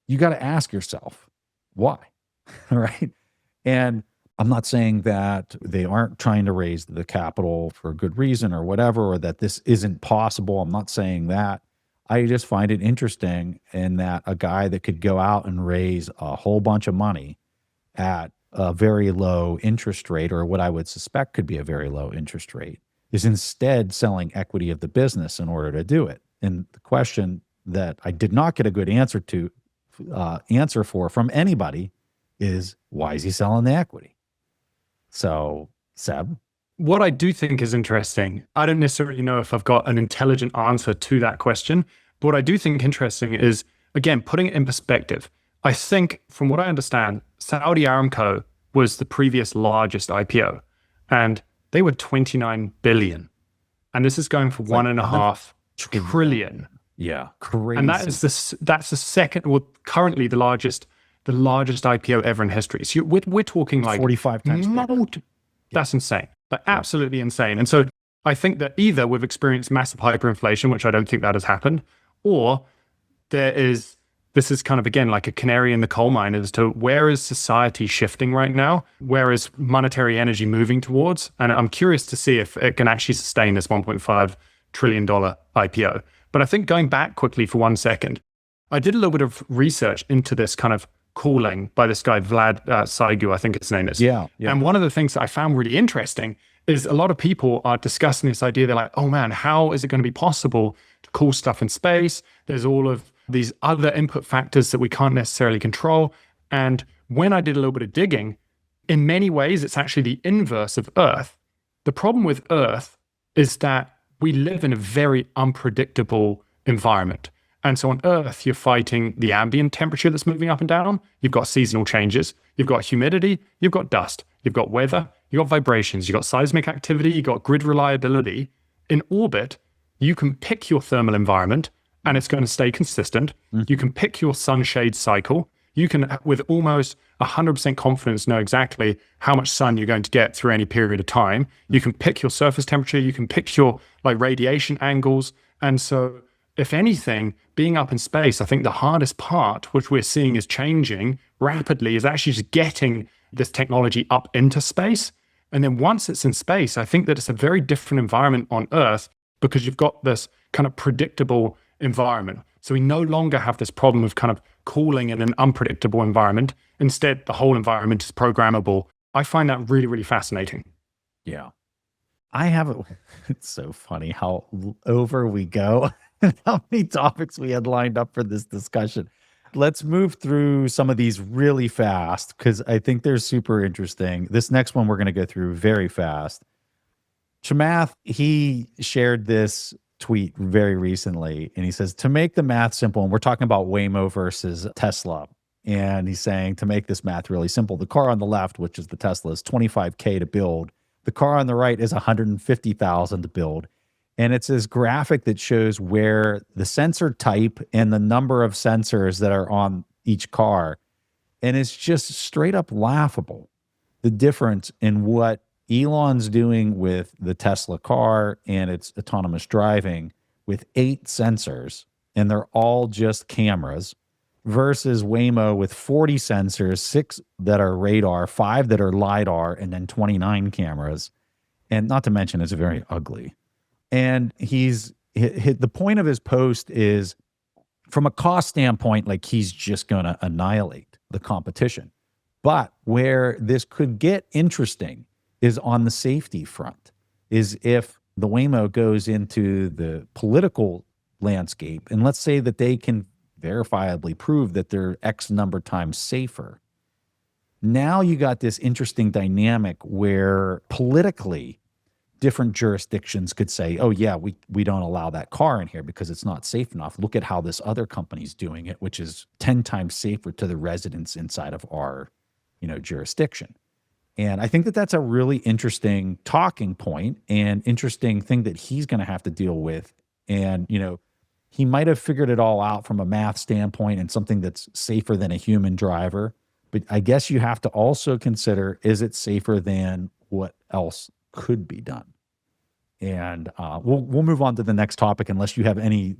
You got to ask yourself, why? Right? And I'm not saying that they aren't trying to raise the capital for a good reason or whatever, or that this isn't possible. I'm not saying that. I just find it interesting in that a guy that could go out and raise a whole bunch of money at a very low interest rate, or what I would suspect could be a very low interest rate, is instead selling equity of the business in order to do it. And the question that I did not get a good answer for from anybody is, why is he selling the equity? So, Seb? What I do think is interesting, I don't necessarily know if I've got an intelligent answer to that question, but what I do think interesting is, again, putting it in perspective. I think, from what I understand, Saudi Aramco was the previous largest IPO, and they were 29 billion. And this is going for $1.5 trillion. Yeah, crazy. And that's the second, well, currently the largest IPO ever in history. So we're talking like 45 times. That's insane. But absolutely insane. And so I think that either we've experienced massive hyperinflation, which I don't think that has happened, or this is kind of, again, like a canary in the coal mine as to where is society shifting right now? Where is monetary energy moving towards? And I'm curious to see if it can actually sustain this $1.5 trillion IPO. But I think going back quickly for 1 second, I did a little bit of research into this kind of cooling by this guy, Vlad Saigu, I think his name is. Yeah. And one of the things that I found really interesting is a lot of people are discussing this idea. They're like, oh man, how is it going to be possible to cool stuff in space? There's all of these other input factors that we can't necessarily control. And when I did a little bit of digging, in many ways, it's actually the inverse of Earth. The problem with Earth is that we live in a very unpredictable environment. And so on Earth, you're fighting the ambient temperature that's moving up and down. You've got seasonal changes. You've got humidity. You've got dust. You've got weather. You've got vibrations. You've got seismic activity. You've got grid reliability. In orbit, you can pick your thermal environment and it's going to stay consistent. You can pick your sunshade cycle. You can, with almost 100% confidence, know exactly how much sun you're going to get through any period of time. You can pick your surface temperature. You can pick your radiation angles. And so, if anything, being up in space, I think the hardest part, which we're seeing is changing rapidly, is actually just getting this technology up into space. And then once it's in space, I think that it's a very different environment on Earth because you've got this kind of predictable environment. So we no longer have this problem of kind of cooling in an unpredictable environment. Instead, the whole environment is programmable. I find that really, really fascinating. Yeah. I have it's so funny how over we go and how many topics we had lined up for this discussion. Let's move through some of these really fast because I think they're super interesting. This next one we're going to go through very fast. Chamath, he shared this tweet very recently, and he says, to make the math simple, and we're talking about Waymo versus Tesla, and he's saying to make this math really simple, the car on the left, which is the Tesla, is $25K to build. The car on the right is $150,000 to build. And it's this graphic that shows where the sensor type and the number of sensors that are on each car. And it's just straight up laughable, the difference in what Elon's doing with the Tesla car and its autonomous driving with 8 sensors, and they're all just cameras, versus Waymo with 40 sensors, 6 that are radar, 5 that are LiDAR, and then 29 cameras. And not to mention, it's very ugly. And the point of his post is, from a cost standpoint, like he's just going to annihilate the competition. But where this could get interesting is on the safety front, is if the Waymo goes into the political landscape, and let's say that they can verifiably prove that they're X number times safer. Now you got this interesting dynamic where politically different jurisdictions could say, oh yeah, we don't allow that car in here because it's not safe enough. Look at how this other company's doing it, which is 10 times safer to the residents inside of our, jurisdiction. And I think that that's a really interesting talking point and interesting thing that he's going to have to deal with. And, he might have figured it all out from a math standpoint and something that's safer than a human driver. But I guess you have to also consider, is it safer than what else could be done? And we'll move on to the next topic unless you have any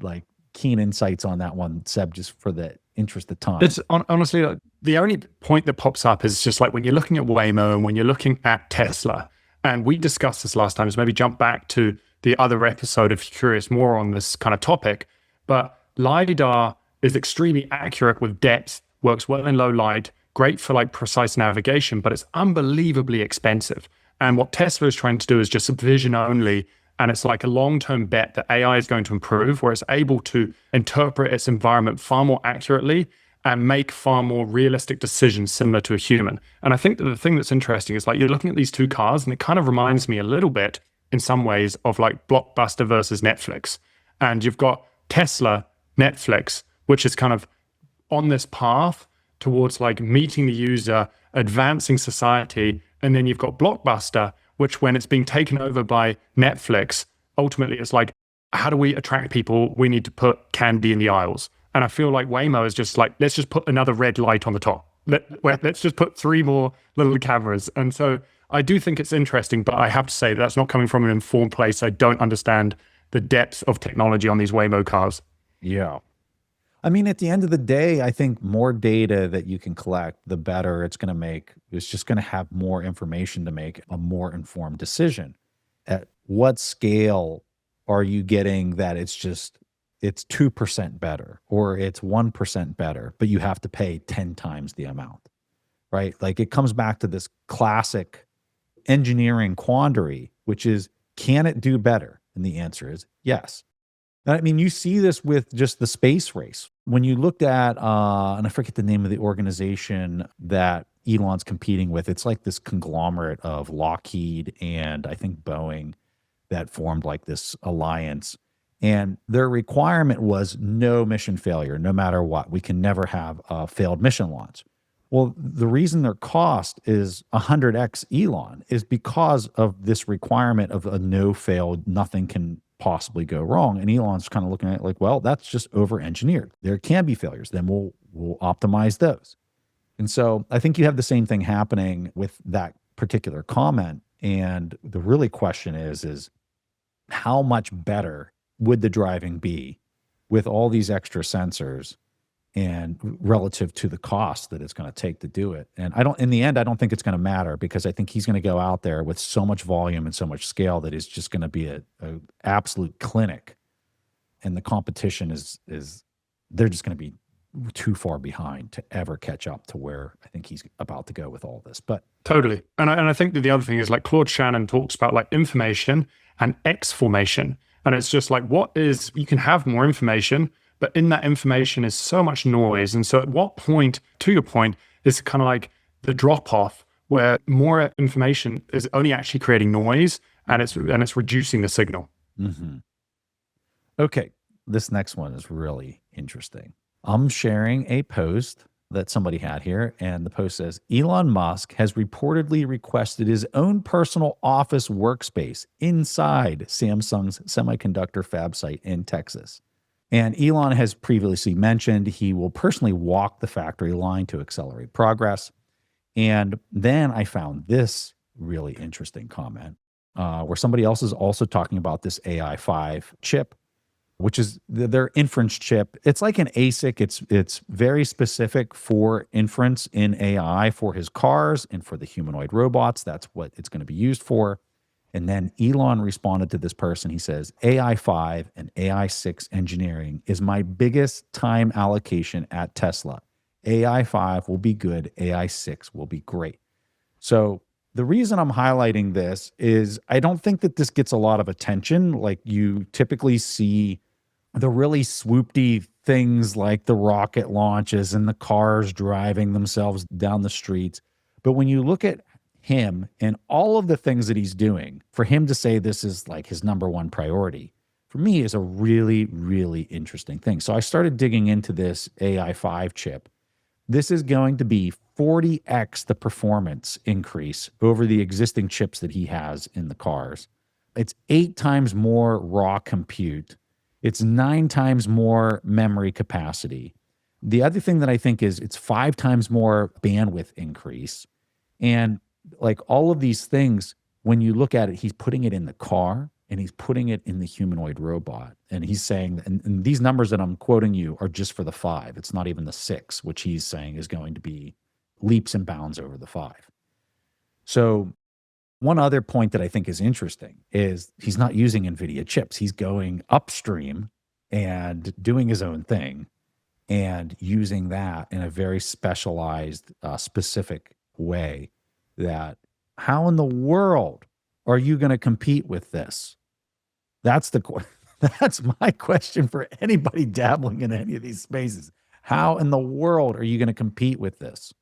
keen insights on that one, Seb, just for the interest of time. It's honestly, the only point that pops up is just when you're looking at Waymo and when you're looking at Tesla, and we discussed this last time, so maybe jump back to the other episode if you're curious more on this kind of topic. But LiDAR is extremely accurate with depth, works well in low light, great for precise navigation, but it's unbelievably expensive. And what Tesla is trying to do is just vision only. And it's like a long-term bet that AI is going to improve, where it's able to interpret its environment far more accurately and make far more realistic decisions similar to a human. And I think that the thing that's interesting is you're looking at these two cars, and it kind of reminds me a little bit in some ways of Blockbuster versus Netflix. And you've got Tesla, Netflix, which is kind of on this path towards meeting the user, advancing society. And then you've got Blockbuster, which when it's being taken over by Netflix, ultimately it's how do we attract people? We need to put candy in the aisles. And I feel like Waymo is just let's just put another red light on the top. Let's just put 3 more little cameras. And so I do think it's interesting, but I have to say that's not coming from an informed place. I don't understand the depth of technology on these Waymo cars. Yeah. I mean, at the end of the day, I think more data that you can collect, the better it's going to make. It's just going to have more information to make a more informed decision. At what scale are you getting that it's 2% better or it's 1% better, but you have to pay 10 times the amount, right? It comes back to this classic engineering quandary, which is, can it do better? And the answer is yes. I mean, you see this with just the space race. When you looked at, and I forget the name of the organization that Elon's competing with, it's this conglomerate of Lockheed and I think Boeing that formed this alliance. And their requirement was no mission failure, no matter what. We can never have a failed mission launch. Well, the reason their cost is 100x Elon is because of this requirement of a no failed, nothing can possibly go wrong. And Elon's kind of looking at it well, that's just over-engineered. There can be failures. Then we'll optimize those. And so I think you have the same thing happening with that particular comment. And the really question is how much better would the driving be with all these extra sensors and relative to the cost that it's going to take to do it? And in the end, I don't think it's going to matter because I think he's going to go out there with so much volume and so much scale that is just going to be a absolute clinic. And the competition is they're just going to be too far behind to ever catch up to where I think he's about to go with all this. But Totally. And I think that the other thing is like Claude Shannon talks about like information and X-formation. And it's just like, you can have more information, but in that information is so much noise. And so at what point, to your point, is kind of like the drop off where more information is only actually creating noise and it's reducing the signal. Mm-hmm. Okay. This next one is really interesting. I'm sharing a post that somebody had here, and the post says, Elon Musk has reportedly requested his own personal office workspace inside Samsung's semiconductor fab site in Texas. And Elon has previously mentioned he will personally walk the factory line to accelerate progress. And then I found this really interesting comment where somebody else is also talking about this AI5 chip, which is their inference chip. It's like an ASIC. It's very specific for inference in AI for his cars and for the humanoid robots. That's what it's going to be used for. And then Elon responded to this person. He says, AI5 and AI6 engineering is my biggest time allocation at Tesla. AI5 will be good. AI6 will be great. So the reason I'm highlighting this is I don't think that this gets a lot of attention. Like you typically see the really swoopty things like the rocket launches and the cars driving themselves down the streets. But when you look at him and all of the things that he's doing, for him to say this is like his number one priority, for me is a really, really interesting thing. So I started digging into this AI5 chip. This is going to be 40x the performance increase over the existing chips that he has in the cars. It's 8 times more raw compute. It's 9 times more memory capacity. The other thing that I think is it's 5 times more bandwidth increase. And like all of these things, when you look at it, he's putting it in the car and he's putting it in the humanoid robot. And he's saying, and these numbers that I'm quoting you are just for the 5. It's not even the 6, which he's saying is going to be leaps and bounds over the 5. So one other point that I think is interesting is he's not using NVIDIA chips. He's going upstream and doing his own thing and using that in a very specialized, specific way. That how in the world are you going to compete with this? That's my question for anybody dabbling in any of these spaces. How in the world are you going to compete with this?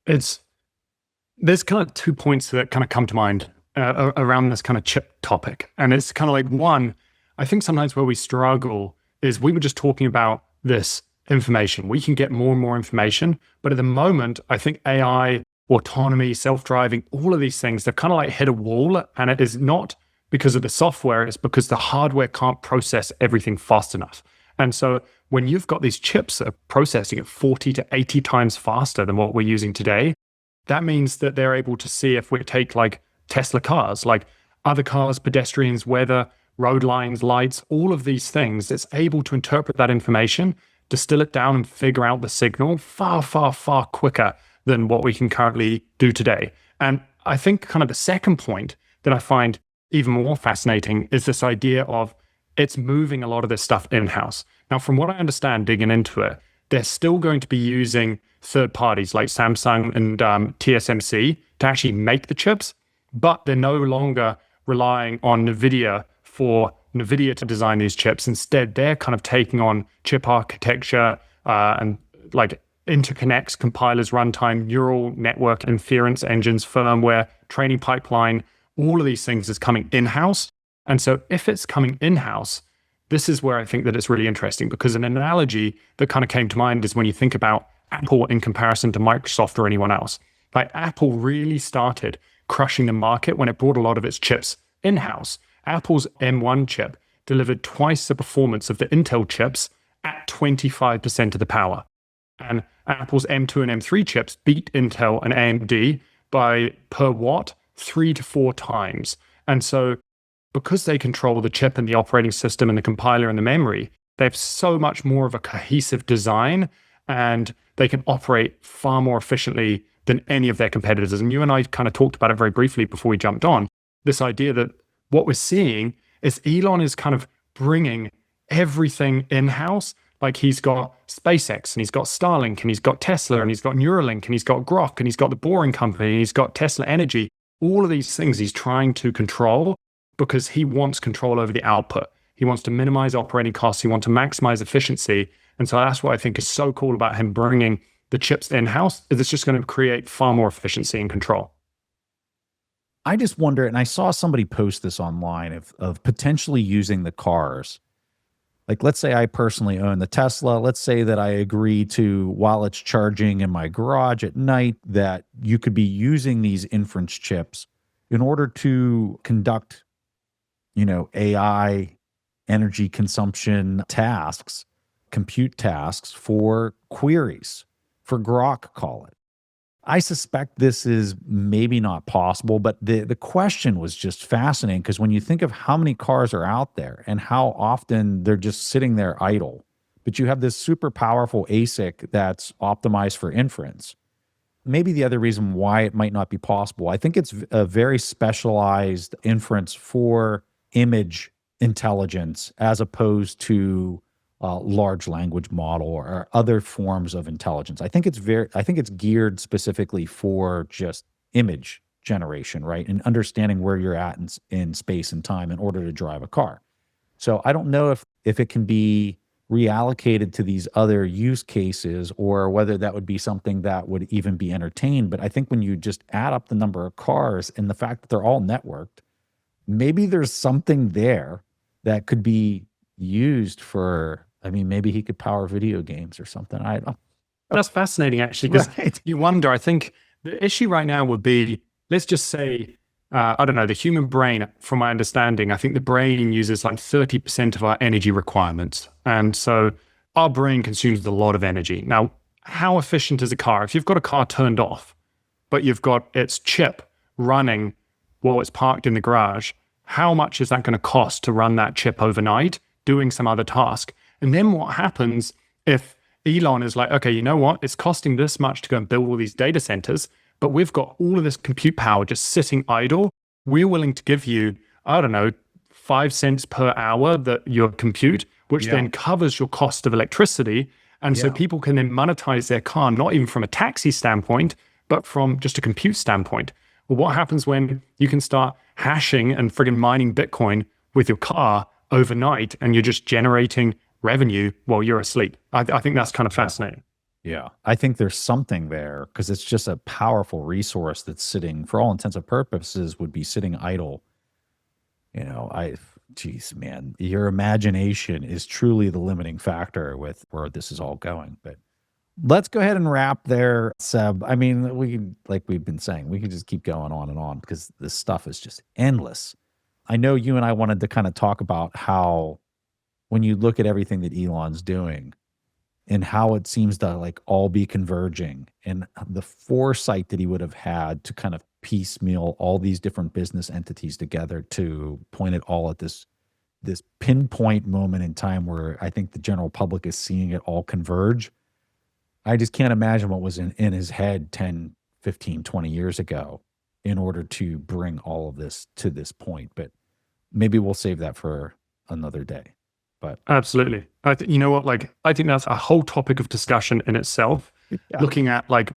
There's kind of 2 points that kind of come to mind around this kind of chip topic. And it's kind of like, one, I think sometimes where we struggle is we were just talking about this information. We can get more and more information. But at the moment, I think AI, autonomy, self-driving, all of these things, they've kind of like hit a wall. And it is not because of the software, it's because the hardware can't process everything fast enough. And so when you've got these chips that are processing at 40 to 80 times faster than what we're using today, that means that they're able to see, if we take like Tesla cars, like other cars, pedestrians, weather, road lines, lights, all of these things, it's able to interpret that information, distill it down and figure out the signal far, far, far quicker than what we can currently do today. And I think kind of the second point that I find even more fascinating is this idea of it's moving a lot of this stuff in-house. Now, from what I understand, digging into it, they're still going to be using third parties like Samsung and TSMC to actually make the chips, but they're no longer relying on NVIDIA for NVIDIA to design these chips. Instead, they're kind of taking on chip architecture and like interconnects, compilers, runtime, neural network inference engines, firmware, training pipeline, all of these things is coming in-house. And so if it's coming in-house, this is where I think that it's really interesting, because an analogy that kind of came to mind is when you think about Apple in comparison to Microsoft or anyone else. Like Apple really started crushing the market when it brought a lot of its chips in-house. Apple's M1 chip delivered twice the performance of the Intel chips at 25% of the power. And Apple's M2 and M3 chips beat Intel and AMD by per watt 3 to 4 times. And so because they control the chip and the operating system and the compiler and the memory, they have so much more of a cohesive design, and they can operate far more efficiently than any of their competitors. And you and I kind of talked about it very briefly before we jumped on, this idea that what we're seeing is Elon is kind of bringing everything in-house. Like he's got SpaceX and he's got Starlink and he's got Tesla and he's got Neuralink and he's got Grok and he's got the Boring Company and he's got Tesla Energy. All of these things he's trying to control because he wants control over the output. He wants to minimize operating costs. He wants to maximize efficiency. And so that's what I think is so cool about him bringing the chips in-house, is it's just going to create far more efficiency and control. I just wonder, and I saw somebody post this online of potentially using the cars. Like, let's say I personally own the Tesla. Let's say that I agree to, while it's charging in my garage at night, that you could be using these inference chips in order to conduct, AI energy consumption tasks, compute tasks for queries, for Grok, call it. I suspect this is maybe not possible, but the question was just fascinating because when you think of how many cars are out there and how often they're just sitting there idle, but you have this super powerful ASIC that's optimized for inference. Maybe the other reason why it might not be possible, I think it's a very specialized inference for image intelligence as opposed to large language model or other forms of intelligence. I think it's geared specifically for just image generation, right? And understanding where you're at in space and time in order to drive a car. So I don't know if it can be reallocated to these other use cases or whether that would be something that would even be entertained. But I think when you just add up the number of cars and the fact that they're all networked, maybe there's something there that could be used for, maybe he could power video games or something. I don't know. That's fascinating, actually, because Right. you wonder, I think the issue right now would be, let's just say, I don't know, the human brain, from my understanding, I think the brain uses like 30% of our energy requirements. And so our brain consumes a lot of energy. Now, how efficient is a car? If you've got a car turned off, but you've got its chip running while it's parked in the garage, how much is that going to cost to run that chip overnight doing some other task? And then what happens if Elon is like, okay, you know what? It's costing this much to go and build all these data centers, but we've got all of this compute power just sitting idle. We're willing to give you, I don't know, 5 cents per hour that your compute, which then covers your cost of electricity. And so people can then monetize their car, not even from a taxi standpoint, but from just a compute standpoint. Well, what happens when you can start hashing and friggin' mining Bitcoin with your car overnight and you're just generating revenue while you're asleep? I think that's kind of fascinating. Yeah, I think there's something there because it's just a powerful resource that's sitting, for all intents and purposes, would be sitting idle. Geez, man, your imagination is truly the limiting factor with where this is all going. But let's go ahead and wrap there, Seb. Like we've been saying, we can just keep going on and on because this stuff is just endless. I know you and I wanted to kind of talk about how when you look at everything that Elon's doing and how it seems to like all be converging and the foresight that he would have had to kind of piecemeal all these different business entities together to point it all at this pinpoint moment in time where I think the general public is seeing it all converge. I just can't imagine what was in his head 10, 15, 20 years ago in order to bring all of this to this point. But maybe we'll save that for another day. But absolutely. You know what? Like, I think that's a whole topic of discussion in itself, looking at like,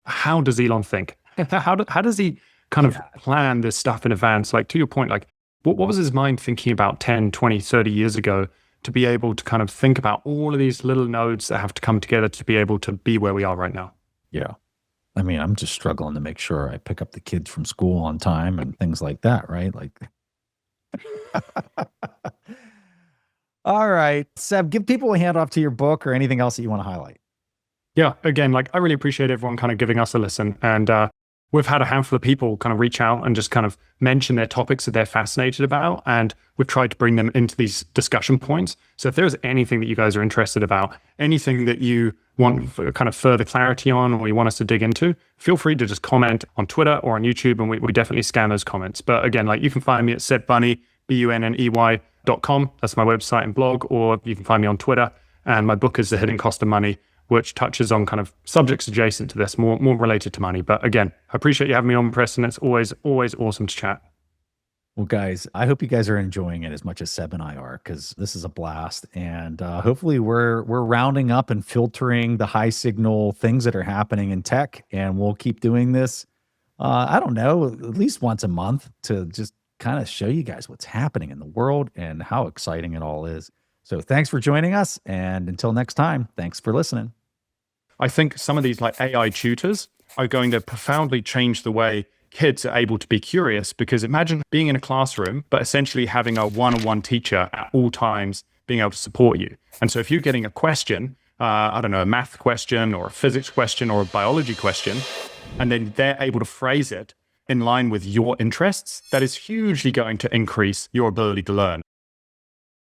how does Elon think? How does he kind of plan this stuff in advance? Like, to your point, like, what was his mind thinking about 10, 20, 30 years ago to be able to kind of think about all of these little nodes that have to come together to be able to be where we are right now? Yeah. I'm just struggling to make sure I pick up the kids from school on time and things like that, right? Like, all right, Seb, give people a handoff to your book or anything else that you want to highlight. Yeah, again, like I really appreciate everyone kind of giving us a listen. And we've had a handful of people kind of reach out and just kind of mention their topics that they're fascinated about. And we've tried to bring them into these discussion points. So if there's anything that you guys are interested about, anything that you want kind of further clarity on or you want us to dig into, feel free to just comment on Twitter or on YouTube. And we definitely scan those comments. But again, like you can find me at SebBunney, BUNNEY.com. That's my website and blog, or you can find me on Twitter. And my book is The Hidden Cost of Money, which touches on kind of subjects adjacent to this, more related to money. But again, I appreciate you having me on, Preston. It's always awesome to chat. Well, guys, I hope you guys are enjoying it as much as Seb and I are, because this is a blast. And hopefully we're rounding up and filtering the high signal things that are happening in tech. And we'll keep doing this, I don't know, at least once a month to just kind of show you guys what's happening in the world and how exciting it all is. So thanks for joining us. And until next time, thanks for listening. I think some of these like AI tutors are going to profoundly change the way kids are able to be curious, because imagine being in a classroom, but essentially having a one-on-one teacher at all times being able to support you. And so if you're getting a question, I don't know, a math question or a physics question or a biology question, and then they're able to phrase it in line with your interests, that is hugely going to increase your ability to learn.